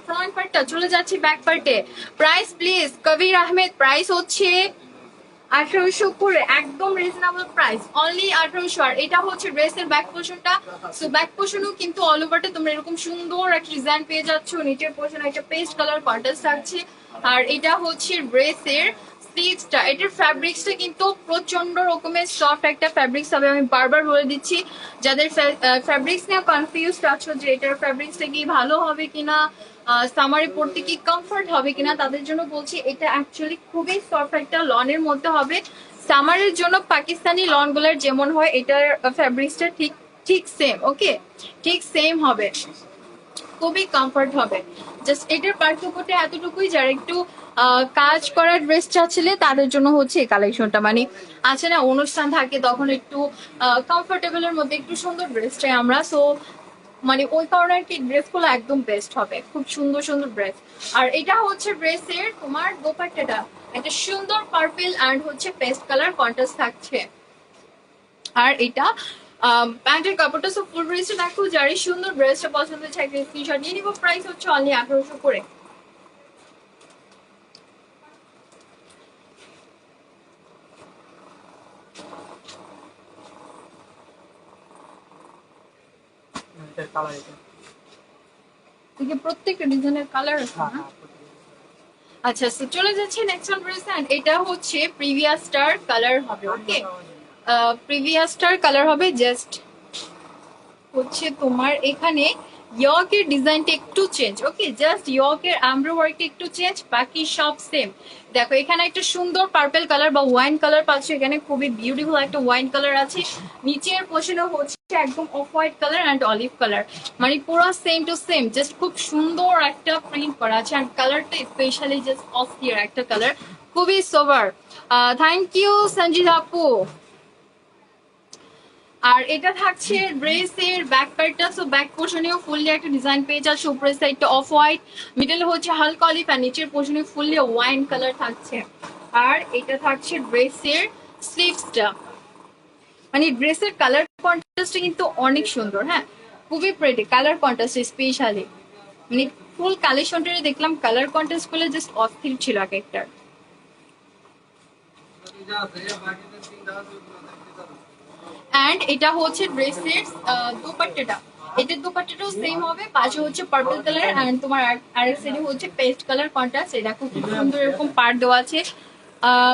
ফ্রন্ট পার্টটা। চলে যাচ্ছে ব্যাক পার্টে। Price please Kabir Ahmed, price হচ্ছে 1800 করে, একদম রিজনেবল প্রাইস, অনলি 1800। আর এটা হচ্ছে ড্রেসের ব্যাক পোর্শনটা। সো ব্যাক পোর্শনও কিন্তু অল ওভারটা তোমরা এরকম সুন্দর একটা ডিজাইন পেয়ে যাচ্ছ। নিচের পোর্শন একটা পেস্ট কালার কন্ট্রাস্ট থাকছে, আর এটা হচ্ছে ড্রেসের স্লিভসটা, এটার ফ্যাব্রিক্সটা কিন্তু প্রচন্ড রকমের সফট একটা ফ্যাব্রিক্স হবে। আমি বারবার বলে দিচ্ছি, যাদের ফ্যাব্রিক্স নিয়ে কনফিউজড আছো যে এটার ফ্যাব্রিক্সটা কি ভালো হবে কিনা, সামারে পড়তে কি কমফর্ট হবে কিনা, তাদের জন্য বলছি এটা অ্যাকচুয়ালি খুবই সফট একটা লনের মধ্যে হবে। সামারের জন্য পাকিস্তানি লনগুলোর যেমন হয়, এটার ফ্যাব্রিক্সটা ঠিক ঠিক সেম। ওকে, ঠিক সেম হবে, খুবই কমফর্ট হবে। জাস্ট এটার পার্থক্যটা এতটুকুই, যারা একটু কাজ করার ড্রেস চাচ্ছিলে তাদের জন্য হচ্ছে এই কালেকশনটা। মানে আছে না, অনুষ্ঠান থাকে তখন একটু কমফোর্টেবলের মধ্যে একটু সুন্দর ড্রেস চাই আমরা, সো মানে ওই কারণে আর কি ড্রেসগুলো একদম বেস্ট হবে, খুব সুন্দর সুন্দর ড্রেস। আর এটা হচ্ছে ড্রেসের তোমার দোপাট্টাটা, একটা সুন্দর পার্পল অ্যান্ড হচ্ছে পেস্ট কালার কন্ট্রাস্ট থাকছে। আর এটা প্যান্টের কাপড়টা, সো ফুল ড্রেসটা দেখো, যারই সুন্দর ড্রেসটা পছন্দ হচ্ছে একটা স্ক্রিনশট নিয়ে নিবো। প্রাইস হচ্ছে অনলি 1800 করে। এটার কালার এটা। এদিকে প্রত্যেকটা ডিজাইনের কালার আছে হ্যাঁ না? হ্যাঁ প্রতিটা। আচ্ছা, সো চলে যাচ্ছে নেক্সট ওয়ান ড্রেস, এন্ড এটা হচ্ছে প্রিভিয়াস স্টার কালার হবে। ওকে, প্রিভিয়াস স্টার কালার হবে। জাস্ট হচ্ছে তোমার এখানে ইয়কের ডিজাইনটা একটু চেঞ্জ। ওকে, জাস্ট ইয়কের এমব্রয়ডারিটা একটু চেঞ্জ, বাকি সব সেম। দেখো এখানে একটা সুন্দর পার্পল কালার বা ওয়াইন কালার পাচ্ছ, এখানে খুবই বিউটিফুল একটা ওয়াইন কালার আছে। নিচের পোর্শনে হচ্ছে একদম off white colour and olive colour, মানে পুরো সেম টু সেম। জাস্ট খুব সুন্দর একটা প্রিন্ট করা আছে, অ্যান্ড কালারটা স্পেশালি জাস্ট অস্থির একটা কালার, খুবই সোবার। থ্যাংক ইউ সঞ্জিত আপু। আর এটা থাকছে ড্রেসের ব্যাক পার্টটা, সো ব্যাক পোর্শনেও ফুললি একটা ডিজাইন পেয়ে যাচ্ছে। উপরের সাইডটা অফ হোয়াইট, মিডলে হচ্ছে হালকা অলিভ, আর নিচের পোর্শনে ফুললি ওয়াইন কালার থাকছে। আর এটা থাকছে ড্রেসের স্লিভসটা, মানে ড্রেসের কালার কন্ট্রাস্টটা কিন্তু অনেক সুন্দর। হ্যাঁ, খুবই প্রেটি কালার কন্ট্রাস্ট, স্পেশালি মানে ফুল কালেকশনটা দেখলাম, কালার কন্ট্রাস্ট গুলো জাস্ট অস্থির ছিল এক একটার। অ্যান্ড এটা হচ্ছে ড্রেসের দোপাট্টাটা, এটার দোপাট্টাটাও সেম হবে, পাশে হচ্ছে পার্পল কালার অ্যান্ড তোমার আরেক সাইডে হচ্ছে পেস্ট কালার কন্ট্রাস্ট। এটা খুব সুন্দর এরকম পার্ট দেওয়া আছে।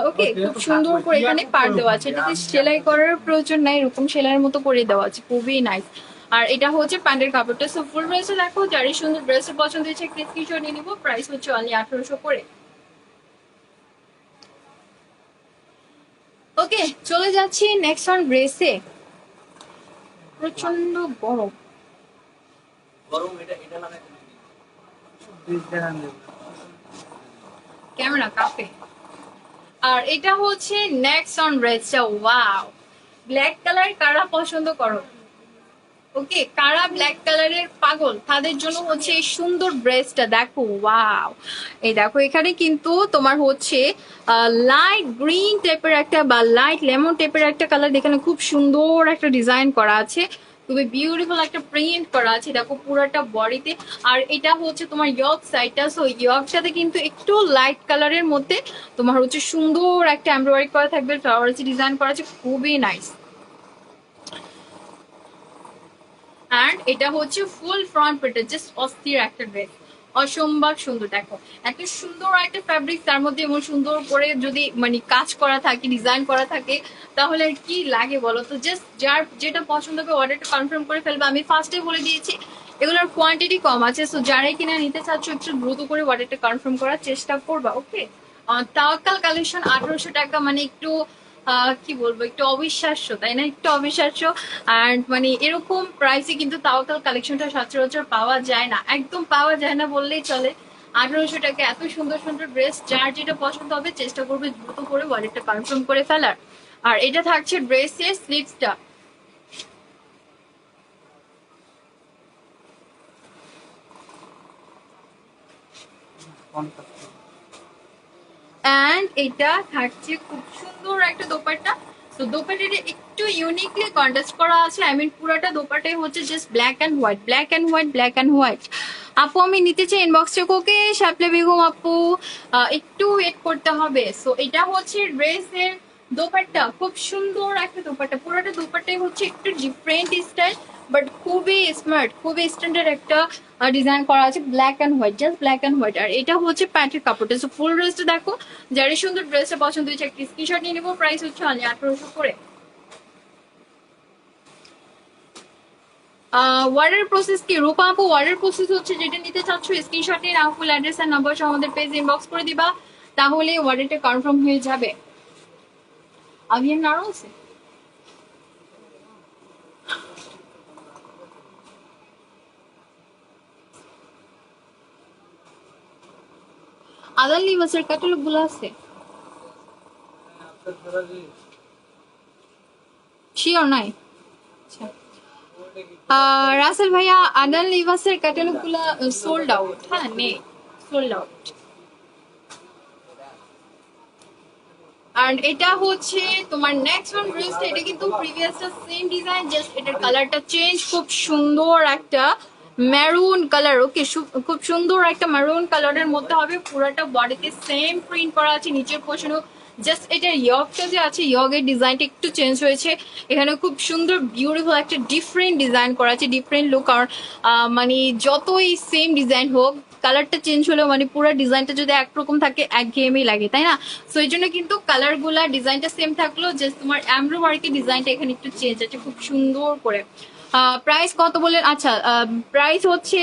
ওকে, খুব সুন্দর করে এখানে পার্ট দেওয়া আছে, এটাতে সেলাই করার প্রয়োজন নাই, এরকম সেলাইয়ের মতো করে দেওয়া আছে, খুবই নাইস। আর এটা হচ্ছে প্যান্টের কাপড়টা। সো ফুল ড্রেসে দেখো, যারই সুন্দর ড্রেসের পছন্দ হয়েছে একটা স্ক্রিনশট নিয়ে নিবো। প্রাইস হচ্ছে অনলি 1800 করে। ওকে, চলে যাচ্ছি নেক্সট অন ড্রেসে। প্রচন্ড গরম, গরম এটা এটা লাগাই ড্রেস দেখান দেবো। ক্যামেরা কাপে। আর এটা হচ্ছে নেক্সট অন ড্রেসটা, ওয়াও, ব্ল্যাক কালার কারা পছন্দ করো? ওকে, কারা ব্ল্যাক কালারের পাগল তাদের জন্য হচ্ছে এই সুন্দর ড্রেসটা। দেখো ওয়াও, এই দেখো এখানে কিন্তু তোমার হচ্ছে লাইট গ্রিন টাইপের একটা বা লাইট লেমন টাইপের একটা কালার, এখানে খুব সুন্দর একটা ডিজাইন করা আছে, খুবই বিউটিফুল একটা প্রিন্ট করা আছে দেখো পুরোটা বডিতে। আর এটা হচ্ছে তোমার ইয়ক সাইডটা, সো ইয়কটাতে কিন্তু একটু লাইট কালারের মধ্যে তোমার হচ্ছে সুন্দর একটা এমব্রয়ডারি করা থাকবে, ফ্লাওয়ার ডিজাইন করা আছে, খুবই নাইস। অ্যান্ড এটা হচ্ছে ফুল ফ্রন্ট পেটা, জাস্ট অস্থির একটা ড্রেস, অসম্ভব সুন্দর। দেখো একটা সুন্দর একটা ফ্যাব্রিক, তার মধ্যে এমন সুন্দর করে যদি মানে কাজ করা থাকে, ডিজাইন করা থাকে, তাহলে আর কি লাগে বলো তো। জাস্ট যার যেটা পছন্দ হবে অর্ডারটা কনফার্ম করে ফেলবে। আমি ফার্স্টে বলে দিয়েছি এগুলোর কোয়ান্টিটি কম আছে, সো যারাই কিনা নিতে চাচ্ছ একটু দ্রুত করে অর্ডারটা কনফার্ম করার চেষ্টা করবা। ওকে, তাওয়াক্কাল কালেকশন 1800 টাকা, মানে একটু কি বলবো, একটু অবিশ্বাস্য তাই না, একটু অবিশ্বাস্য। আর মানে এরকম প্রাইসে কিন্তু তাওয়াক্কাল কালেকশনটা সচরাচর পাওয়া যায় না, একদম পাওয়া যায় না বললেই চলে। 1800 টাকা এত সুন্দর সুন্দর ড্রেস, যার যেটা পছন্দ হবে চেষ্টা করবে দ্রুত করে ওয়ালেটটা কনফার্ম করে ফেলার। আর এটা থাকছে ড্রেসের স্লিভসটা, কন্ট্রাস্ট। অ্যান্ড এটা থাকছে খুব সুন্দর একটা দোপাট্টা। তো দোপাট্টাটা একটু ইউনিকলি কন্ট্রাস্ট করা আছে, আই মিন পুরাটা দোপাট্টাই হচ্ছে just black and white, black and white, black and white. আপু আমি নিতে চাই, ইনবক্স চেক। ওকে শাপলা বেগম আপু, একটু ওয়েট করতে হবে। সো এটা হচ্ছে ড্রেসের দোপাট্টা খুব সুন্দর একটা দোপাট্টা, পুরোটা দোপাট্টাই হচ্ছে একটু ডিফারেন্ট স্টাইল, বাট খুবই স্মার্ট, খুবই স্ট্যান্ডার্ড একটা ডিজাইন করা আছে, black and white, just black and white. আর এটা হচ্ছে প্যান্টের কাপড়টা। সো ফুল ড্রেসটা দেখো, যারই সুন্দর ড্রেসটা পছন্দ হয়েছে একটা স্ক্রিনশট নিয়ে নেবো। প্রাইস হচ্ছে অনলি 1800 করে। ওয়ার্ডার প্রসেস কি রূপা আপু? ওয়ার্ডার প্রসেস হচ্ছে যেটা নিতে চাচ্ছ স্ক্রিনশট নিয়ে নাও, ফুল অ্যাড্রেস আর নাম্বার সহ আমাদের পেজ ইনবক্স করে দিবা, তাহলে ওয়ার্ডারটা কনফার্ম হয়ে যাবে। আভিয়ান নাড়ো আছে আদার লিভাসের ক্যাটালগ গুলো আছে, শিওর নাই? আচ্ছা রাসেল ভাইয়া, আদার লিভাসের ক্যাটালগ গুলো সোল্ড আউট, হ্যাঁ নেই, সোল্ড আউট। আর এটা হচ্ছে তোমার নেক্সট ওয়ান ড্রেসটা, এটা কিন্তু প্রিভিয়াসটা সেম ডিজাইন, জাস্ট এটার কালারটা চেঞ্জ। খুব সুন্দর একটা মেরুন কালার, ওকে খুব সুন্দর একটা মেরুন কালারের মধ্যে হবে, পুরোটা বডিতে সেম প্রিন্ট করা আছে, নিচের পোর্শনও জাস্ট এটার ইয়গটা যে আছে ইয়গের ডিজাইনটা একটু চেঞ্জ হয়েছে। এখানে খুব সুন্দর বিউটিফুল একটা ডিফারেন্ট ডিজাইন করা আছে, ডিফারেন্ট লুক। কারণ মানে যতই সেম ডিজাইন হোক, কালারটা চেঞ্জ হলেও মানে পুরো ডিজাইনটা যদি একরকম থাকে একঘেয়েমি লাগে, তাই না? সো এই জন্য কিন্তু কালার গুলা ডিজাইনটা সেম থাকলো, জাস্ট তোমার এমব্রো ওয়ার্কের ডিজাইনটা এখানে একটু চেঞ্জ আছে, খুব সুন্দর করে। প্রাইস কত বলেন? আচ্ছা প্রাইস হচ্ছে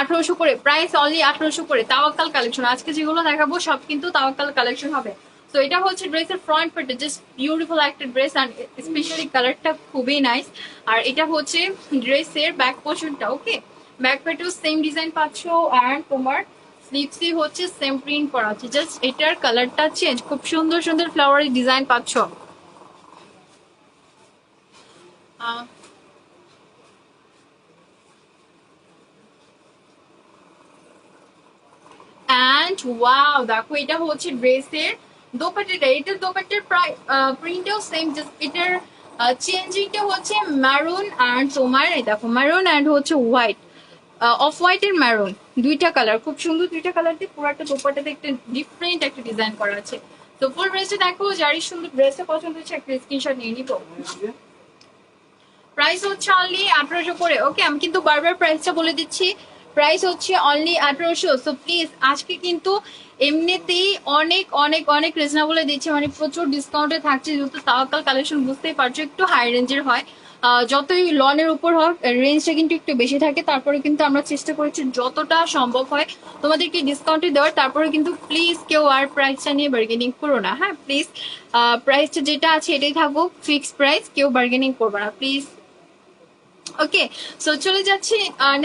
1800 করে, প্রাইস অনলি 1800 করে। তাওয়াক্কাল কালেকশন, আজকে যেগুলো দেখাবো সব কিন্তু তাওয়াক্কাল কালেকশন হবে। তো এটা হচ্ছে ড্রেসের ফ্রন্ট পার্টে, জাস্ট বিউটিফুল একটা ড্রেস, আর স্পেশালি কালারটা খুবই নাইস। আর এটা হচ্ছে ড্রেসের ব্যাক পোর্শনটা, ওকে ব্যাক পার্টেও সেম ডিজাইন পাচ্ছ, আর তোমার স্লিভসে হচ্ছে সেম প্রিন্ট করা আছে, জাস্ট এটার কালারটা চেঞ্জ, খুব সুন্দর সুন্দর ফ্লাওয়ারের ডিজাইন পাচ্ছ। অ্যান্ড ওয়াও, দেখো এটা হচ্ছে ড্রেসের দোপাট্টাটা, এটার দোপাট্টার প্রিন্টটাও সেম, জাস্ট এটার চেঞ্জিংটা হচ্ছে ম্যারুন অ্যান্ড তোমার এই দেখো ম্যারুন অ্যান্ড হচ্ছে হোয়াইট, অফ হোয়াইট এর ম্যারুন, দুইটা কালার খুব সুন্দর, দুইটা কালার দিয়ে পুরো একটা দোপাট্টাতে একটা ডিফারেন্ট একটা ডিজাইন করা আছে। তো ফুল ড্রেসটা দেখো, যারই সুন্দর ড্রেসটা পছন্দ হচ্ছে একটা স্ক্রিনশট নিয়ে নিবো। প্রাইস হচ্ছে অনলি 1800 করে, ওকে আমি কিন্তু বারবার প্রাইসটা বলে দিচ্ছি, প্রাইস হচ্ছে অনলি 1800। সো প্লিজ আজকে কিন্তু এমনিতেই অনেক অনেক অনেক রিজনেবলে দিচ্ছে, মানে প্রচুর ডিসকাউন্টে থাকছে, যেহেতু তাওয়াক্কাল কালেকশন বুঝতেই পারছো একটু হাই রেঞ্জের হয়। যতই লনের উপর হোক রেঞ্জটা কিন্তু একটু বেশি থাকে, তারপরে কিন্তু আমরা চেষ্টা করেছি যতটা সম্ভব হয় তোমাদেরকে ডিসকাউন্টে দেওয়ার, তারপরে কিন্তু প্লিজ কেউ আর প্রাইসটা নিয়ে বার্গেনিং করো না, হ্যাঁ প্লিজ প্রাইসটা যেটা আছে এটাই থাকুক ফিক্সড প্রাইস, কেউ বার্গেনিং করবে না প্লিজ। ওকে সো চলে যাচ্ছি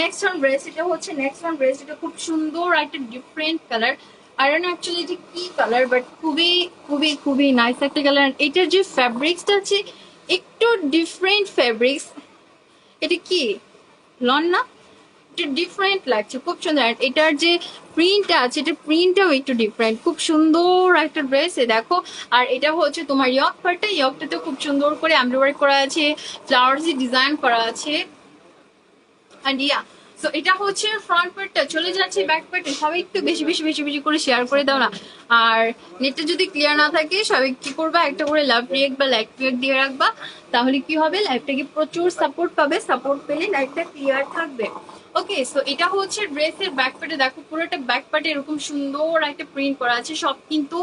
নেক্সট ওয়ান ড্রেস, এটা হচ্ছে নেক্সট ওয়ান ড্রেস, এটা খুব সুন্দর একটা ডিফারেন্ট কালার, আর অ্যাকচুয়ালি এটা কি কালার, বাট খুবই খুবই খুবই নাইস একটা কালার। এটার যে ফ্যাব্রিক্সটা আছে একটু ডিফারেন্ট ফ্যাব্রিক্স, এটা কি লন না, এটা ডিফারেন্ট লাগছে, খুব সুন্দর। আর এটার যে প্রিন্টটা আছে এটা প্রিন্টটাও একটু ডিফারেন্ট, খুব সুন্দর একটা ড্রেস এ দেখো। আর এটা হচ্ছে তোমার ইয়ক পার্টটা, ইয়কটাতে খুব সুন্দর করে এমব্রয়ডারি করা আছে, ফ্লাওয়ার্স ডিজাইন করা আছে। অ্যান্ড ইয়া সো এটা হচ্ছে ফ্রন্ট পার্টটা। চলে যাচ্ছে ব্যাক পার্টে, সবাই একটু বেশি বেশি বেশি বেশি করে শেয়ার করে দাও না। আর নেটটা যদি ক্লিয়ার না থাকে সবাই কি করবা, একটা করে লাভ রিয়েক্ট বা লাইক রিয়েক্ট দিয়ে রাখবা, তাহলে কি হবে লাইভটাকে প্রচুর সাপোর্ট পাবে, সাপোর্ট পেলে লাইভটা ক্লিয়ার থাকবে। ওকে সো এটা হচ্ছে ড্রেসের ব্যাক পার্টে, দেখো পুরোটা ব্যাক পার্টে এরকম সুন্দর একটা প্রিন্ট করা আছে, সব কিন্তু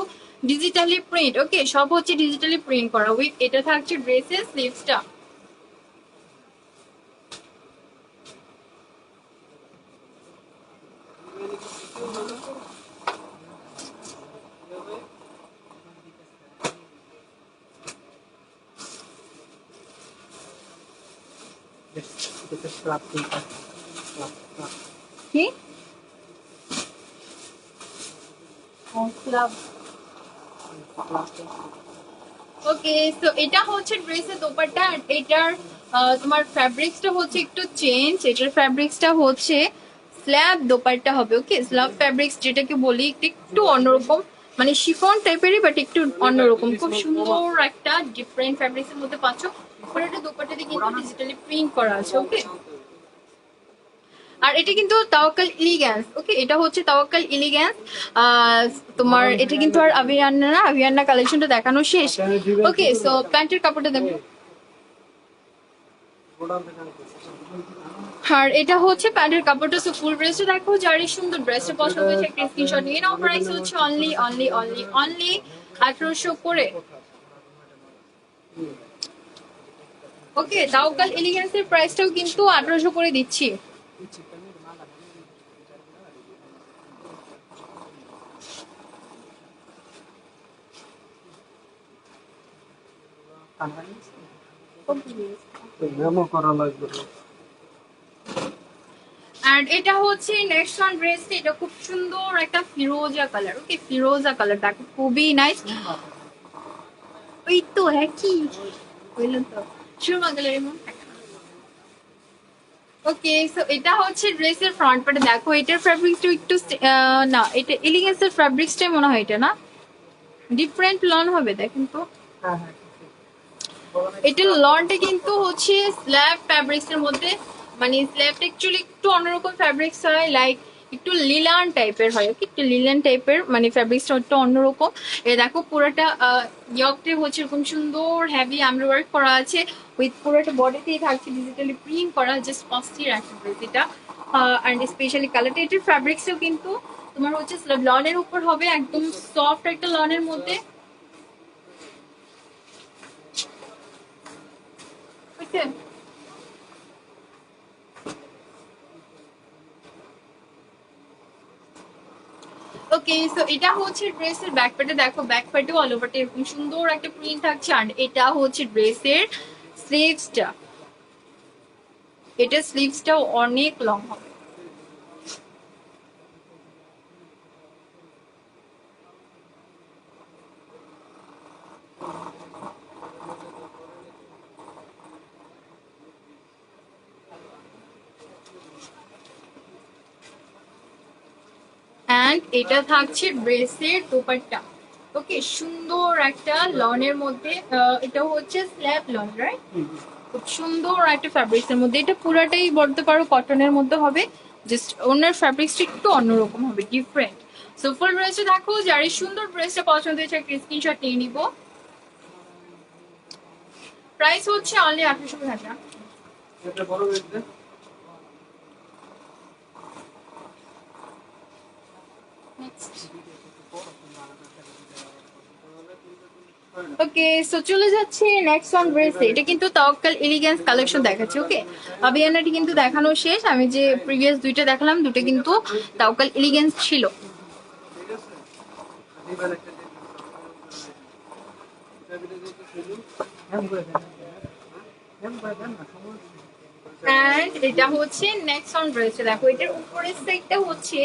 ডিজিটালি প্রিন্ট, ওকে সব হচ্ছে ডিজিটালি প্রিন্ট করা। উইথ এটা থাকছে ড্রেসের স্লিভসটা। কি ওকে সো এটা হচ্ছে ড্রেসের দোপাট্টা, আর এটার তোমার ফ্যাব্রিক্সটা হচ্ছে একটু চেঞ্জ, এটার ফ্যাব্রিক্সটা হচ্ছে স্ল্যাব দোপাট্টা হবে, ওকে স্ল্যাব ফ্যাব্রিক্স যেটাকে বলি, একটু অন্যরকম, মানে শিফন টাইপেরই বাট একটু অন্যরকম, খুব সুন্দর একটা ডিফারেন্ট ফ্যাব্রিক্স এর মধ্যে পাচ্ছ। পুরোটা দোপাট্টাতে কিন্তু ডিজিটালি প্রিন্ট করা আছে, ওকে আর এটা কিন্তু তাওয়াক্কাল এলিগ্যান্স, ওকে, এটা হচ্ছে তাওয়াক্কাল এলিগ্যান্স। তোমার এটা কিন্তু আর আভিয়ান্না না, আভিয়ান্না কালেকশনটা দেখানো শেষ। ওকে, সো প্যান্টের কাপড়টা দেখো। আর এটা হচ্ছে প্যান্টের কাপড়টা। সো ফুল ড্রেসটা দেখো, যার এই সুন্দর ড্রেসটা পছন্দ হয়েছে একটা স্ক্রিনশট নিয়ে নাও। প্রাইস হচ্ছে অনলি অনলি অনলি অনলি 1800 করে। ওকে, তাওয়াক্কাল এলিগেন্সের প্রাইসটাও কিন্তু 1800 করে দিচ্ছি। আর এটা হচ্ছে নেক্সট ওয়ান ড্রেস, এটা খুব সুন্দর একটা ফিরোজা কালার। ওকে, ফিরোজা কালার দেখো, খুবই নাইস। ওই তো একই বললাম তো, সুরমা কালারের মন থাকে না। ওকে, সো এটা হচ্ছে ড্রেসের ফ্রন্ট পার্টে দেখো, এটার ফ্যাব্রিক্সটা একটু না, এটা এলিগেন্সের ফ্যাব্রিক্সটাই মনে হয়, এটা না ডিফারেন্ট লন হবে, দেখেন তো। এটার লনটা কিন্তু হচ্ছে স্ল্যাব ফ্যাব্রিক্স এর মধ্যে, মানে স্ল্যাবটা অ্যাকচুয়ালি একটু অন্যরকম ফ্যাব্রিক্স হয়, লাইক একটু লিলান টাইপের হয়। ওকে, একটু লিলান টাইপের, মানে ফ্যাব্রিক্সটা একটু অন্যরকম। এ দেখো পুরোটা ইয়কটে হচ্ছে এরকম সুন্দর হেভি এমব্রয়ডারি ওয়ার্ক করা আছে, উইথ পুরোটা বডিতেই থাকছে ডিজিটালি প্রিন্ট করা, জাস্ট অস্থির একটা ড্রেস এটা। অ্যান্ড স্পেশালি কালারটা, এটার ফ্যাব্রিক্সও কিন্তু তোমার হচ্ছে লনের উপর হবে, একদম সফট একটা লনের মধ্যে। ওকে, ওকে, সো এটা হচ্ছে ড্রেসের ব্যাক পার্টে দেখো, ব্যাক পার্টে অল ওভারটা এরকম সুন্দর একটা প্রিন্ট থাকছে। আর এটা হচ্ছে ড্রেসের স্লিভসটা, এটা স্লিভসটাও অনেক লং হবে। অ্যান্ড এটা থাকছে ড্রেসের দোপাট্টা। ওকে, সুন্দর একটা লনের মধ্যে, এটা হচ্ছে স্ল্যাব লন, রাইট? খুব সুন্দর একটা ফ্যাব্রিক্স এর মধ্যে, এটা পুরাটাই বলতে পারো কটনের মধ্যে হবে, জাস্ট ওনার ফ্যাব্রিক্সটা একটু অন্যরকম হবে, ডিফারেন্ট। সো ফুল ড্রেসটা দেখো, যার এই সুন্দর ড্রেসটা পছন্দ হয়েছে একটা স্ক্রিনশট নিয়ে নিব। প্রাইস হচ্ছে অনলি 1800 টাকা। ওকে, সো চলে যাচ্ছে নেক্সট ওয়ান ড্রেসে। এটা কিন্তু তাওয়াক্কাল এলিগেন্স কালেকশন দেখাচ্ছি। ওকে, আবিয়ানাটি কিন্তু দেখানো শেষ। আমি যে প্রিভিয়াস দুইটা দেখালাম, দুটো কিন্তু তাওয়াক্কাল এলিগেন্স ছিল। অ্যান্ড এটা হচ্ছে নেক্সট ওয়ান ড্রেস, দেখো এটার উপরের সাইডটা হচ্ছে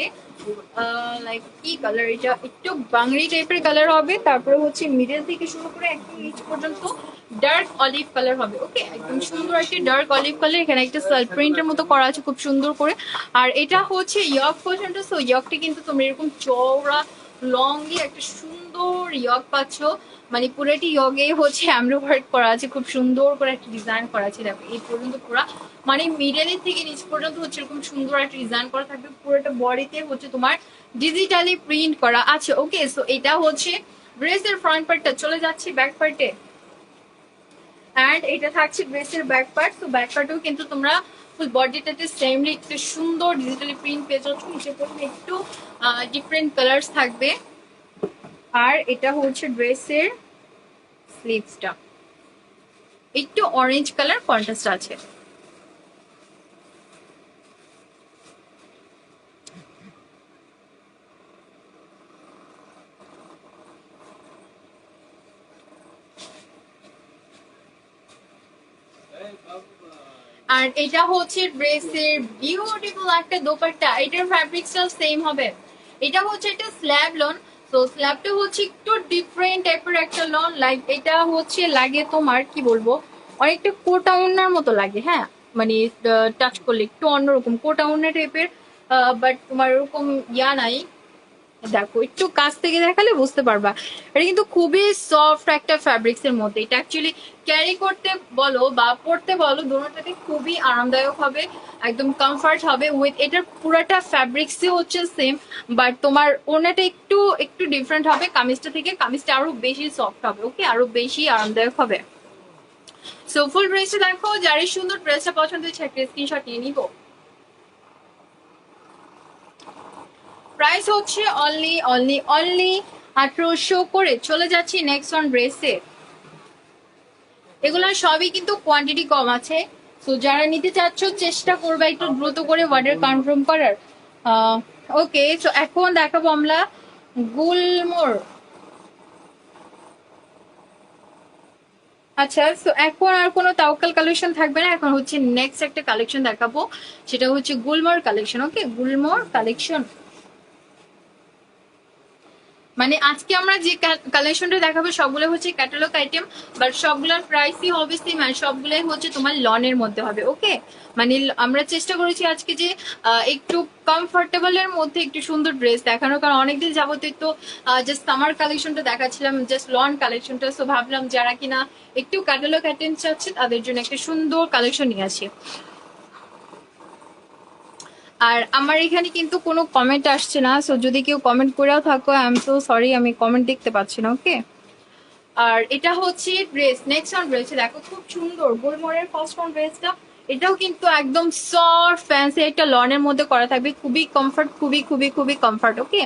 লাইক কি কালার, এটা একটু বাংলি টাইপের কালার হবে, তারপরে হচ্ছে মিডল থেকে শুরু করে একদম নিচ পর্যন্ত ডার্ক অলিভ কালার হবে। ওকে, একদম সুন্দর একটা ডার্ক অলিভ কালার, এখানে একটা সেলফ প্রিন্টের মতো করা আছে খুব সুন্দর করে। আর এটা হচ্ছে ইয়ক পর্যন্ত। সো ইয়কটা কিন্তু তুমি এরকম চওড়া লংলি একটা সুন্দর ইয়ক পাচ্ছ, মানে পুরোটি ইয়গে হচ্ছে এমব্রয়ডারি ওয়ার্ক করা আছে, খুব সুন্দর করে একটা ডিজাইন করা আছে। দেখো এই পর্যন্ত পুরো, মানে মিডলের থেকে নিচ পর্যন্ত হচ্ছে এরকম সুন্দর একটা ডিজাইন করা থাকবে, পুরোটা বডিতে হচ্ছে তোমার ডিজিটালি প্রিন্ট করা আছে। ওকে, সো এটা হচ্ছে ড্রেসের ফ্রন্ট পার্টটা। চলে যাচ্ছে ব্যাক পার্টে, অ্যান্ড এটা থাকছে ড্রেসের ব্যাক পার্ট। তো ব্যাক পার্টেও কিন্তু তোমরা ফুল বডিটাতে সেমলি একটু সুন্দর ডিজিটালি প্রিন্ট পেয়ে যাচ্ছ, নিচে পড়লে একটু ডিফারেন্ট কালার্স থাকবে। আর এটা হচ্ছে ড্রেসের স্লিভসটা, একটু অরেঞ্জ কালার কন্ট্রাস্ট আছে। আর এটা হচ্ছে ড্রেসের বিউটিফুল একটা দোপাট্টা, এটার ফ্যাব্রিক্সটাও সেম হবে। এটা হচ্ছে একটা স্ল্যাব লন। তো স্ল্যাবটা হচ্ছে একটু ডিফারেন্ট টাইপের একটা লন, লাইক এটা হচ্ছে লাগে তোমার কি বলবো, অনেকটা কোটা ওড়নার মতো লাগে। হ্যাঁ, মানে টাচ করলে একটু অন্যরকম কোটা ওড়না টাইপের, বাট তোমার ওরকম ইয়া নাই, দেখো একটু কাছ থেকে দেখালে বুঝতে পারবা, এটা কিন্তু খুবই সফট একটা ফ্যাব্রিক্স এর মধ্যে। এটা অ্যাকচুয়ালি ক্যারি করতে বলো বা পরতে বলো, দুটোটাতে খুবই আরামদায়ক হবে, একদম কমফর্ট হবে। উইথ এটার পুরাটা ফ্যাব্রিক্সই হচ্ছে সেম, বাট তোমার ওনাটা একটু একটু ডিফারেন্ট হবে কামিজটা থেকে। কামিজটা আরো বেশি সফট হবে, ওকে, আরো বেশি আরামদায়ক হবে। সো ফুল ড্রেসটা দেখো, যার এই সুন্দর ড্রেসটা পছন্দ হচ্ছে একটা স্ক্রিনশট নিয়ে নিবো। প্রাইস হচ্ছে অনলি অনলি অনলি 1800 করে। চলে যাচ্ছি নেক্সট ওয়ান ড্রেসে। এগুলো সবই কিন্তু কোয়ান্টিটি কম আছে, তো যারা নিতে চাচ্ছ চেষ্টা করবে একটু দ্রুত করে অর্ডার কনফার্ম করার। ওকে, তো এখন দেখাবো আমরা গুলমোর। আচ্ছা, তো এখন আর কোনো তাওকাল কালেকশন থাকবে না, এখন হচ্ছে নেক্সট একটা কালেকশন দেখাবো, সেটা হচ্ছে গুলমোর কালেকশন। ওকে, গুলমোর কালেকশন মানে আজকে আমরা যে কালেকশনটা দেখাবো সবগুলো হচ্ছে ক্যাটালগ আইটেম, বাট সবগুলোর প্রাইসই হবে সেম, আর সবগুলোই হচ্ছে তোমার লনের মধ্যে হবে। ওকে, মানে আমরা চেষ্টা করেছি আজকে যে একটু কমফোর্টেবল এর মধ্যে একটু সুন্দর ড্রেস দেখানো, কারণ অনেকদিন যাবতীয় তো জাস্ট সামার কালেকশনটা দেখাচ্ছিলাম, জাস্ট লন কালেকশনটা। সো ভাবলাম যারা কিনা একটু ক্যাটালগ আইটেম চাচ্ছে তাদের জন্য একটা সুন্দর কালেকশন নিয়ে আসি। আর আমার এখানে কিন্তু কোনো কমেন্ট আসছে না, সো যদি কেউ কমেন্ট করেও থাকো আই এম সো সরি, আমি কমেন্ট দেখতে পাচ্ছি না। ওকে, আর এটা হচ্ছে ড্রেস, নেক্সট অন ড্রেস দেখো, খুব সুন্দর গোলমোরের ফার্স্ট অন ড্রেসটা। এটাও কিন্তু একদম সফট ফ্যান্সি একটা লনের মধ্যে করা থাকবে, খুবই কমফর্ট, খুবই খুবই খুবই কমফর্ট। ওকে,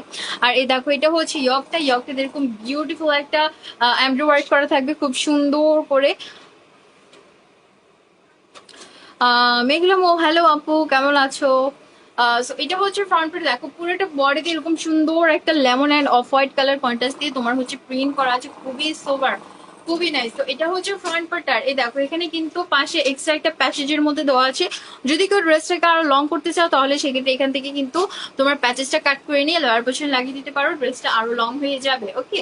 আর এই দেখো এটা হচ্ছে ইয়কটা, ইয়কটা এরকম বিউটিফুল একটা এমব্রয়ডারি করা থাকবে খুব সুন্দর করে। মেঘলা মো, হ্যালো আপু, কেমন আছো? সো এটা হচ্ছে ফ্রন্ট পার্ট, দেখো পুরোটা বডিতে এরকম সুন্দর একটা lemon and off white colour contrast দিয়ে তোমার হচ্ছে প্রিন্ট করা আছে, খুবই সোবার, খুবই নাইস। তো এটা হচ্ছে ফ্রন্ট পার্ট। আর এই দেখো এখানে কিন্তু পাশে এক্সট্রা একটা প্যাসেজের মধ্যে দেওয়া আছে, যদি কেউ ড্রেসটাকে আরো লং করতে চাও তাহলে সেক্ষেত্রে এখান থেকে কিন্তু তোমার প্যাচেসটা কাট করে নিয়ে লোয়ার পোর্শন লাগিয়ে দিতে পারো, ড্রেসটা আরো লং হয়ে যাবে। ওকে,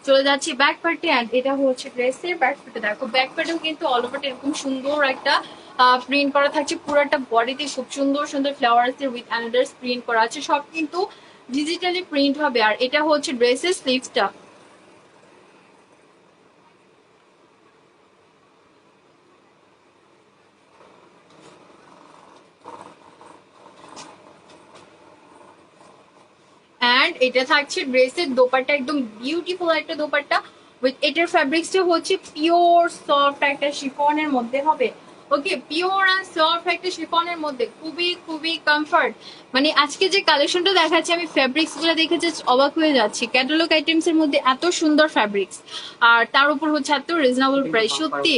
চলে যাচ্ছি ব্যাক পার্টে। অ্যান্ড এটা হচ্ছে ড্রেসের ব্যাক পার্টে, দেখো ব্যাক পার্টেও কিন্তু অল ওভার এরকম সুন্দর একটা প্রিন্ট করা থাকছে, পুরোটা বডিতে খুব সুন্দর সুন্দর ফ্লাওয়ার্স উইথ অ্যানাদার প্রিন্ট করা আছে, সব কিন্তু ডিজিটালি প্রিন্ট হবে। আর এটা হচ্ছে ড্রেসের স্লিভসটা। অ্যান্ড এটা থাকছে ড্রেসের দোপাট্টা, একদম বিউটিফুল একটা দোপাট্টা উইথ এটার ফ্যাব্রিক্সটা হচ্ছে পিওর সফট একটা শিফনের মধ্যে হবে। ওকে, পিওর আর সফট একটা শিফনের মধ্যে, খুবই খুবই কমফর্ট। মানে আজকে যে কালেকশনটা দেখাচ্ছি আমি ফ্যাব্রিক্স গুলো দেখে জাস্ট অবাক হয়ে যাচ্ছি, ক্যাটালগ আইটেমস এর মধ্যে এত সুন্দর ফ্যাব্রিক্স, আর তার উপর হচ্ছে এত রিজনেবল প্রাইস। সত্যি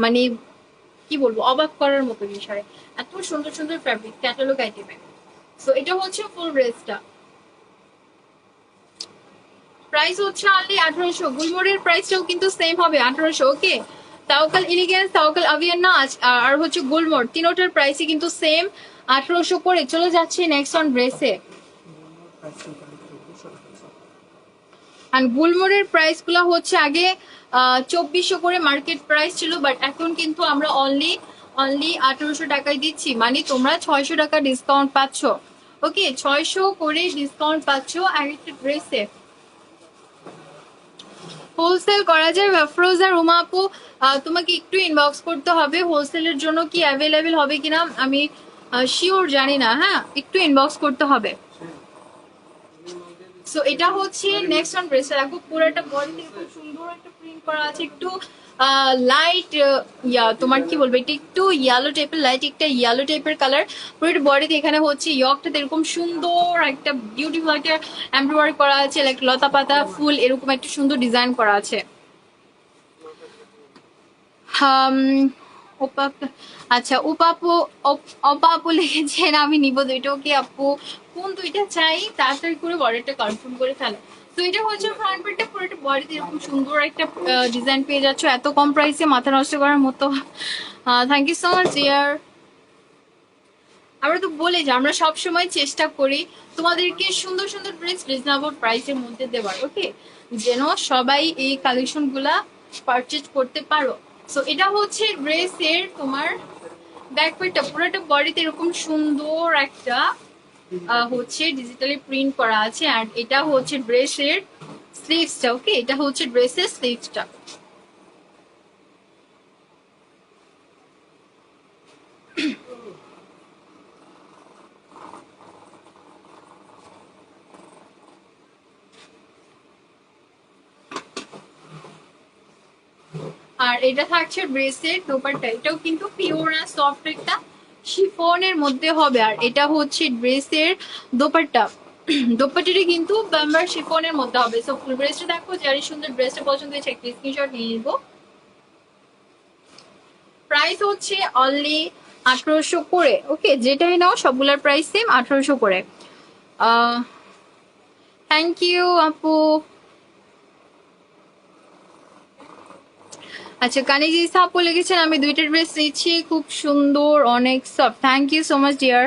মানে কি বলবো, অবাক করার মতো বিষয়, এত সুন্দর সুন্দর ফ্যাব্রিক ক্যাটালগ আইটেমে। সো এটা হচ্ছে ফুল ড্রেসটা, প্রাইস হচ্ছে অনলি 1800। গুলমোরের প্রাইসটাও কিন্তু সেম হবে 1800। ওকে, তাওকাল ইলিগেন্স, তাওকাল আভিয়ানা আর হচ্ছে গুলমোর, তিনোটার প্রাইসই কিন্তু সেম 1800 করে। চলে যাচ্ছে নেক্সট অন ড্রেসে। আর গুলমোরের প্রাইস গুলো হচ্ছে আগে 2400 করে মার্কেট প্রাইস ছিল, বাট এখন কিন্তু আমরা অনলি অনলি 1800 টাকায় দিচ্ছি, মানে তোমরা 600 টাকা ডিসকাউন্ট পাচ্ছ। ওকে, 600 করে ডিসকাউন্ট পাচ্ছ একটা ড্রেসে। হোলসেল করা যায় আফরোজা রুমা আপু, তোমাকে একটু ইনবক্স করতে হবে, হোলসেলের জন্য কি অ্যাভেলেবেল হবে কিনা আমি শিওর জানি না, হ্যাঁ একটু ইনবক্স করতে হবে। সো এটা হচ্ছে নেক্সট অন ড্রেস, দেখো পুরোটা বডিতে খুব সুন্দর একটা প্রিন্ট করা আছে, একটু লাইট তোমার কি বলবো, এটা একটু ইয়েলো টাইপের, লাইট একটা ইয়েলো টাইপের কালার পুরোটা বডিতে। এখানে হচ্ছে ইয়কটাতে এরকম সুন্দর একটা বিউটিফুল একটা এমব্রয়ডারি করা আছে, লাইক লতা পাতা ফুল এরকম একটা সুন্দর ডিজাইন করা আছে। আচ্ছা উপাপু, অপাপু লিখেছেন আমি নিব দুইটা। ওকে আপু, কোন দুইটা চাই তাড়াতাড়ি করে বডিটা কনফার্ম করে ফেলো। তো এটা হচ্ছে ফ্রন্ট পার্টটা, পুরোটা বডিতে এরকম সুন্দর একটা ডিজাইন পেয়ে যাচ্ছ এত কম প্রাইসে, মাথা নষ্ট করার মতো। Thank you so much dear. আমরা তো বলি যে আমরা সব সময় চেষ্টা করি তোমাদেরকে সুন্দর সুন্দর ড্রেস রিজনেবল প্রাইসের মধ্যে দেওয়ার। ওকে, যেন সবাই এই কালেকশন গুলা পারচেজ করতে পারো। সো এটা হচ্ছে ড্রেসের তোমার ব্যাক পার্টটা, পুরোটা বডিতে এরকম সুন্দর একটা হচ্ছে ডিজিটালি প্রিন্ট করা আছে। অ্যান্ড এটা হচ্ছে ড্রেসের স্লিভসটা। ওকে, এটা হচ্ছে ড্রেসের স্লিভসটা। আর এটা থাকছে ড্রেসের দোপাট্টা, এটাও কিন্তু পিওর আর সফট একটা শিফনের মধ্যে হবে। আর এটা হচ্ছে ড্রেসের দোপাট্টা, দোপাট্টাটি কিন্তু বাম্বার শিফনের মধ্যে হবে। সো ফুল ড্রেসটা দেখো, যারই সুন্দর ড্রেসটা পছন্দ হয়েছে একটা স্ক্রিনশট নিয়ে নিবো। প্রাইস হচ্ছে অনলি 1800 করে। ওকে, যেটাই নাও সবগুলোর প্রাইস সেম 1800 করে। থ্যাংক ইউ আপু। আচ্ছা, কানিজি আপু লিখেছেন আমি দুইটা ড্রেস নিচ্ছি, খুব সুন্দর, অনেক soft. Thank you so much dear,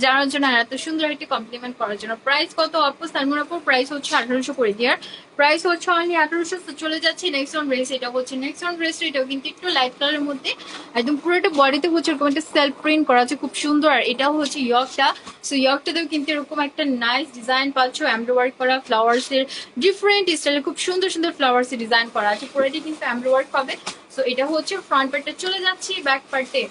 জানার জন্য আর এত সুন্দর একটি কমপ্লিমেন্ট করার জন্য। প্রাইস কত আপু? সালমান আপুর প্রাইস হচ্ছে 1800 করে ডিয়ার, প্রাইস হচ্ছে অনলি 1800। চলে যাচ্ছে নেক্সট অন ড্রেস। এটা হচ্ছে নেক্সট অন ড্রেস, এটাও কিন্তু একটু লাইট কালারের মধ্যে, একদম পুরোটা বডিতে হচ্ছে এরকম একটা সেলফ প্রিন্ট করা আছে, খুব সুন্দর। আর এটাও হচ্ছে ইয়কটা। সো ইয়কটাতেও কিন্তু এরকম একটা নাইস ডিজাইন পাচ্ছ, এমব্রয়ডারি করা ফ্লাওয়ার্স এর ডিফারেন্ট স্টাইলে খুব সুন্দর সুন্দর ফ্লাওয়ার্স এর ডিজাইন করা আছে, পুরোটি কিন্তু এমব্রয়ডারি পাবে। সো এটা হচ্ছে ফ্রন্ট পার্টে। চলে যাচ্ছি ব্যাক পার্টে।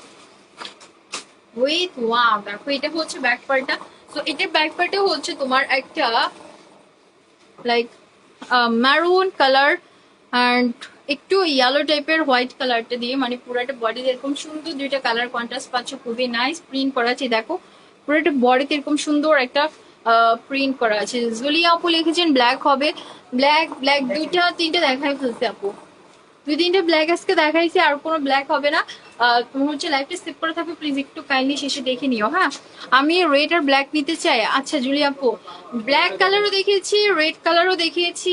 ওয়েট, ওয়াও, দেখো এটা হচ্ছে ব্যাক পার্টটা। সো এটা ব্যাক পার্টে হচ্ছে তোমার একটা লাইক ম্যারুন কালার অ্যান্ড একটু ইয়েলো টাইপের হোয়াইট কালারটা দিয়ে, মানে পুরোটা বডি এরকম সুন্দর দুইটা কালার কন্ট্রাস্ট পাচ্ছ, খুবই নাইস প্রিন্ট করা আছে। দেখো পুরোটা বডিতে এরকম সুন্দর একটা প্রিন্ট করা আছে। জুলিয়া আপু লিখেছেন ব্ল্যাক হবে, ব্ল্যাক ব্ল্যাক দুইটা তিনটা দেখাই ফেলছে আপু, দুই তিনটা ব্ল্যাক আজকে দেখাইছি, আর কোনো ব্ল্যাক হবে না। তুমি হচ্ছে লাইভটা সেভ করে থাকবে, প্লিজ একটু কাইন্ডলি শেষে দেখে নিও। হ্যাঁ, আমি রেড আর ব্ল্যাক নিতে চাই। আচ্ছা জুলি আপু, ব্ল্যাক কালারও দেখিয়েছি, রেড কালারও দেখিয়েছি,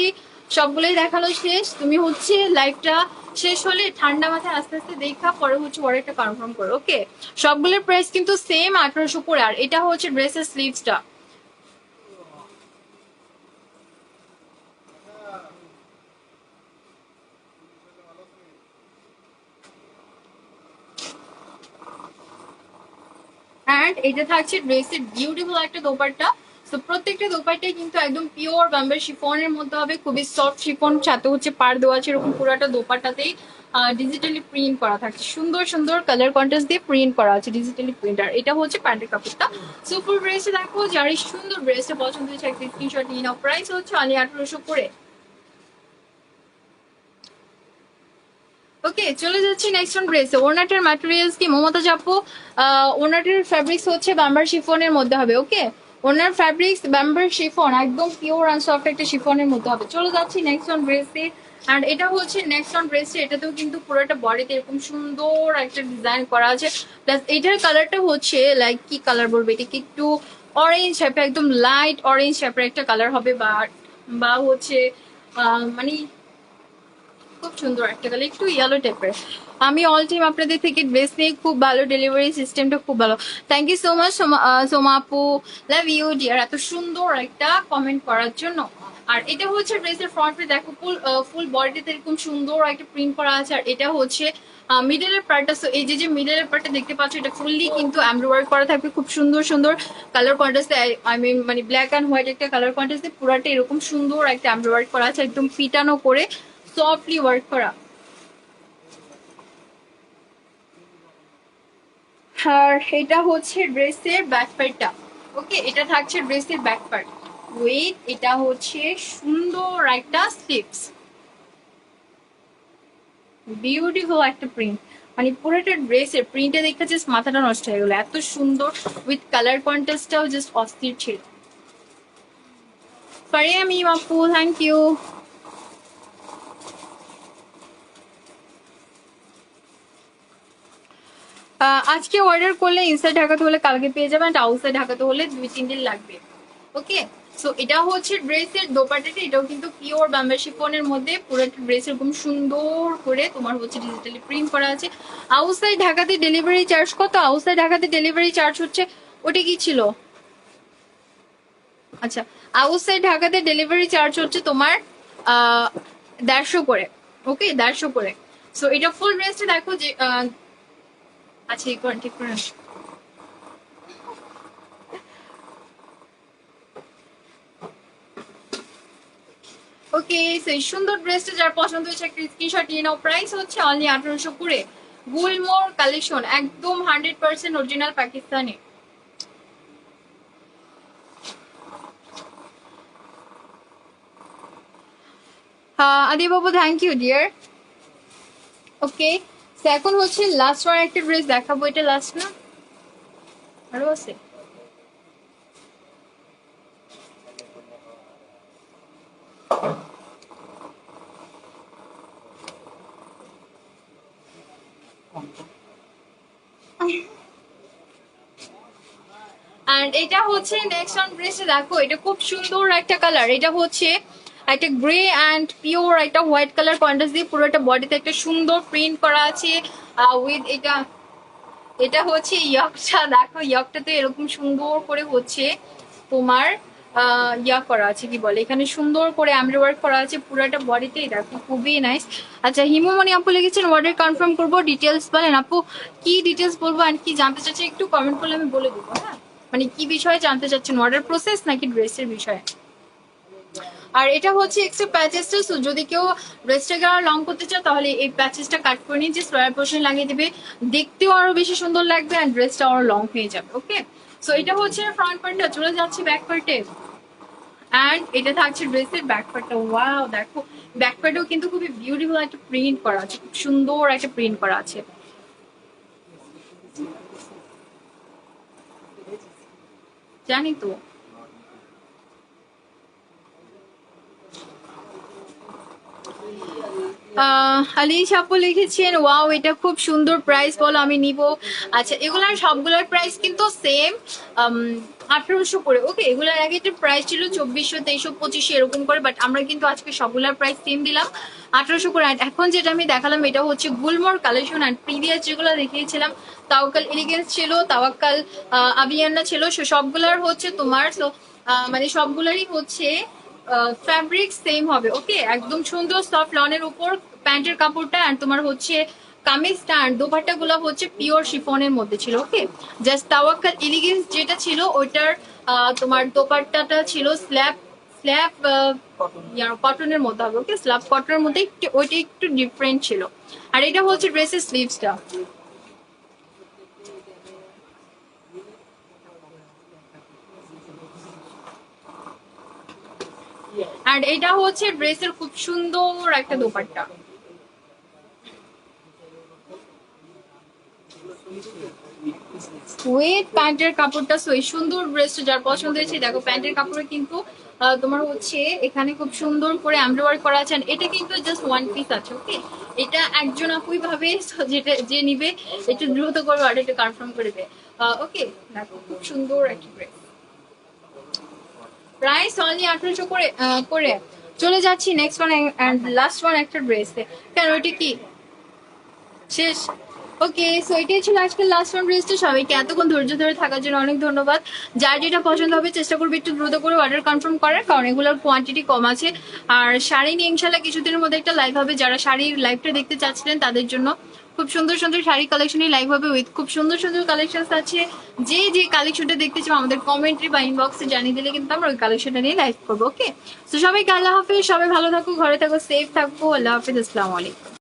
সবগুলোই দেখানো শেষ। তুমি হচ্ছে লাইভটা শেষ হলে ঠান্ডা মাথায় আস্তে আস্তে দেখা পরে হচ্ছে অর্ডারটা কনফার্ম করো। ওকে, সবগুলোর প্রাইস কিন্তু সেম 1800 করে। আর এটা হচ্ছে ড্রেসের স্লিভসটা। অ্যান্ড এটা থাকছে ড্রেসের বিউটিফুল একটা দোপাট্টা। তো প্রত্যেকটা দোপাট্টাই কিন্তু একদম পিওর বাম্বার শিফনের মধ্যে হবে, খুবই সফট শিফন, সাথে হচ্ছে পার দেওয়া আছে এরকম পুরাটা দোপাট্টাতেই ডিজিটালি প্রিন্ট করা থাকছে, সুন্দর সুন্দর কালার কন্ট্রাস্ট দিয়ে প্রিন্ট করা আছে ডিজিটালি প্রিন্ট। আর এটা হচ্ছে প্যান্টের কাপড়টা। সুপার ড্রেসটা দেখো, যার এই সুন্দর ড্রেসটা পছন্দ হয়েছে একটা স্ক্রিনশট নিয়ে নাও। প্রাইস হচ্ছে অনলি 1800 করে। ওকে, চলে যাচ্ছি নেক্সট অন ড্রেসে। ওনাটার ম্যাটেরিয়ালস কি মমতাজ আপু? ওনাটার ফ্যাব্রিক্স হচ্ছে বাম্বার শিফনের মধ্যে হবে। ওকে, ওনার ফ্যাব্রিক্স বাম্বার শিফন, একদম পিওর অ্যান্ড সফট একটা শিফনের মধ্যে হবে। চলে যাচ্ছি নেক্সট অন ড্রেসে। অ্যান্ড এটা হচ্ছে নেক্সট অন ড্রেসে, এটাতেও কিন্তু পুরোটা বডিতে এরকম সুন্দর একটা ডিজাইন করা আছে। প্লাস এটার কালারটা হচ্ছে লাইক কি কালার বলবো, এটাকে একটু অরেঞ্জ টাইপের, একদম লাইট অরেঞ্জ টাইপের একটা কালার হবে, বা হচ্ছে মানে খুব সুন্দর একটা কালার, একটু ইয়েলো টাইপের। আমি অল টাইম আপনাদের থেকে ড্রেস নিয়ে খুব ভালো, ডেলিভারি সিস্টেমটা খুব ভালো। Thank you so much Soma আপু, লাভ ইউ ডিয়ার, এত সুন্দর একটা কমেন্ট করার জন্য। আর এটা হচ্ছে ড্রেসের ফ্রন্ট পেজ, দেখো ফুল বডিতে এরকম সুন্দর একটা প্রিন্ট করা আছে। আর এটা হচ্ছে মিডলের পার্টটা। সো এই যে মিডলের পার্টটা দেখতে পাচ্ছ, এটা ফুললি কিন্তু এমব্রয়ডারি করা থাকবে, খুব সুন্দর সুন্দর কালার কন্ট্রাস্ট, আই মিন মানে ব্ল্যাক অ্যান্ড হোয়াইট একটা কালার কন্ট্রাস্ট, পুরাটা এরকম সুন্দর একটা এমব্রয়ডারি করা আছে, একদম ফিটানো করে সফটলি ওয়ার্ক করা। আর এটা হচ্ছে ড্রেসের ব্যাক পার্টটা। ওকে, এটা থাকছে ড্রেসের ব্যাক পার্ট। ওয়েট, এটা হচ্ছে সুন্দর একটা স্লিভস, বিউটিফুল একটা প্রিন্ট, মানে পুরোটা ড্রেসের প্রিন্টে দেখতে জাস্ট মাথাটা নষ্ট হয়ে গেলো, এত সুন্দর উইথ কালার কন্ট্রাস্টটাও জাস্ট অস্থির ছিল। ফারিয়া মিম আপু, থ্যাংক ইউ। আজকে অর্ডার করলে ইনসাইড ঢাকাতে হলে কালকে পেয়ে যাবেন, আউটসাইড ঢাকাতে হলে 2-3 দিন লাগবে। ওকে, সো এটা হচ্ছে ড্রেসের দোপাট্টাটা, এটাও কিন্তু পিওর বাম্বার শিফনের মধ্যে, পুরোটা ড্রেস এরকম সুন্দর করে তোমার হচ্ছে ডিজিটালি প্রিন্ট করা আছে। আউটসাইড ঢাকাতে ডেলিভারি চার্জ কত? আউটসাইড ঢাকাতে ডেলিভারি চার্জ হচ্ছে, ওটা কি ছিল? আচ্ছা, আউটসাইড ঢাকাতে ডেলিভারি চার্জ হচ্ছে তোমার 150 করে। ওকে, 150 করে। সো এটা ফুল ড্রেসটা দেখো যে আচ্ছা, ঠিক করে ওকে, সো এই সুন্দর ড্রেসটা যার পছন্দ হয়েছে একটা স্ক্রিনশট নিয়ে নাও। প্রাইস হচ্ছে অনলি 1800 করে। গুলমোর কালেকশন, একদম 100% অরিজিনাল পাকিস্তানি। আদি বাবু থ্যাংক ইউ ডিয়ার। ওকে, তো এখন হচ্ছে লাস্ট ওয়ান একটা ড্রেস দেখাবো। এটা লাস্ট না, আরো আছে। এন্ড এটা হচ্ছে নেক্সট অন ড্রেসে দেখো, এটা খুব সুন্দর একটা কালার। এটা হচ্ছে একটা গ্রে অ্যান্ড পিওর একটা হোয়াইট কালার কন্ট্রাস্ট দিয়ে পুরো একটা বডিতে একটা সুন্দর প্রিন্ট করা আছে উইথ এটা। এটা হচ্ছে ইয়কটা, দেখো ইয়কটা তো এরকম সুন্দর করে হচ্ছে তোমার ইয়া করা আছে, কি বলে, এখানে সুন্দর করে এমব্রয়ডারি ওয়ার্ক করা আছে পুরোটা বডিতে। দেখো খুবই নাইস। আচ্ছা, হিমুমণি আপু লিখেছেন অর্ডার কনফার্ম করবো, ডিটেলস বলেন আপু। কি ডিটেলস বলবো আর কি জানতে চাচ্ছি একটু কমেন্ট করলে আমি বলে দেবো। হ্যাঁ, মানে কি বিষয়ে জানতে চাচ্ছেন, অর্ডার প্রসেস নাকি ড্রেসের বিষয়ে? আর এটা হচ্ছে এক্সট্রা প্যাচেসটা, সো যদি কেউ ড্রেসটাকে আরো লং করতে চাও তাহলে এই প্যাচেসটা কাট করে নিয়ে যে স্কোয়ার পোর্শন লাগিয়ে দেবে, দেখতেও আরো বেশি সুন্দর লাগবে আর ড্রেসটা আরো লং হয়ে যাবে। ওকে, সো এটা হচ্ছে ফ্রন্ট পার্টটা, চলে যাচ্ছে ব্যাক পার্টে। অ্যান্ড এটা থাকছে ড্রেসের ব্যাক পার্টটা। ওয়াও, দেখো ব্যাক পার্টেও কিন্তু খুবই বিউটিফুল একটা প্রিন্ট করা আছে, খুব সুন্দর একটা প্রিন্ট করা আছে। জানি তো। আলিশ আপু লিখেছেন ওয়াও এটা খুব সুন্দর, প্রাইস বলো আমি নিব। আচ্ছা, এগুলার সবগুলোর প্রাইস কিন্তু সেম 1800 করে। ওকে, এগুলার আগে একটা প্রাইস ছিল 2400, 2300, 2500 এরকম করে, বাট আমরা কিন্তু আজকে সবগুলার প্রাইস সেম দিলাম 1800 করে। আর এখন যেটা আমি দেখালাম এটা হচ্ছে গুলমোর কালেকশন। আর প্রিভিয়াস যেগুলো দেখিয়েছিলাম তাওয়াক্কাল এলিগেন্স ছিল, তাওয়াক্কাল আবিয়ান্না ছিল, সবগুলার হচ্ছে তোমার মানে সবগুলারই হচ্ছে ফ্যাব্রিক সেম হবে। ওকে, একদম সুন্দর সফট লনের উপর প্যান্টের কাপড়টা, আর তোমার হচ্ছে কামিজটা আর দোপাট্টা গুলো হচ্ছে পিওর শিফনের মধ্যে ছিল। ওকে, জাস্ট তাওয়াক্কাল এলিগেন্স যেটা ছিল ওইটার তোমার দোপাট্টাটা ছিল স্ল্যাব স্ল্যাব কটনের মধ্যে হবে। ওকে, স্ল্যাব কটনের মধ্যে একটু ওইটা একটু ডিফারেন্ট ছিল। আর এটা হচ্ছে ড্রেসের স্লিভসটা। আর এটা হচ্ছে ড্রেসের খুব সুন্দর একটা দোপাট্টা উইথ প্যান্টের কাপড়টা। সো এই সুন্দর ড্রেসটা যার পছন্দ হয়েছে, দেখো প্যান্টের কাপড়ে কিন্তু তোমার হচ্ছে এখানে খুব সুন্দর করে এমব্রয়ডারি করা আছে। এটা কিন্তু জাস্ট ওয়ান পিস আছে। ওকে, এটা একজন আপুই ভাবে, যেটা যে নিবে একটু দ্রুত করে অর্ডারটা কনফার্ম করে দেবে। ওকে, দেখো খুব সুন্দর একটা ড্রেস, প্রাইস অনলি 1800 করে করে চলে যাচ্ছি next one and last one একটা ড্রেস। কেন ওইটা কি শেষ? ওকে, সো এটাই ছিল আজকের লাস্ট ওয়ান ড্রেসটা। সবাইকে এতক্ষণ ধৈর্য ধরে থাকার জন্য অনেক ধন্যবাদ। যার যেটা পছন্দ হবে চেষ্টা করবে একটু দ্রুত করে অর্ডার কনফার্ম করার, কারণ এগুলোর কোয়ান্টিটি কম আছে। আর শাড়ি নিয়ে ইনশাল্লাহ কিছুদিনের মধ্যে একটা লাইভ হবে, যারা শাড়ির লাইভটা দেখতে চাচ্ছিলেন তাদের জন্য খুব সুন্দর সুন্দর শাড়ি কালেকশনই লাইভ হবে উইথ খুব সুন্দর সুন্দর কালেকশন আছে। যে যে কালেকশনটা দেখতে চাও আমাদের কমেন্ট্রি বা ইনবক্সে জানিয়ে দিলে কিন্তু আমরা ওই কালেকশনটা নিয়ে লাইভ করবো। ওকে, তো সবাইকে আল্লাহ হাফেজ, সবাই ভালো থাকো, ঘরে থাকো, সেফ থাকো, আল্লাহ হাফেজ, আসসালামু আলাইকুম।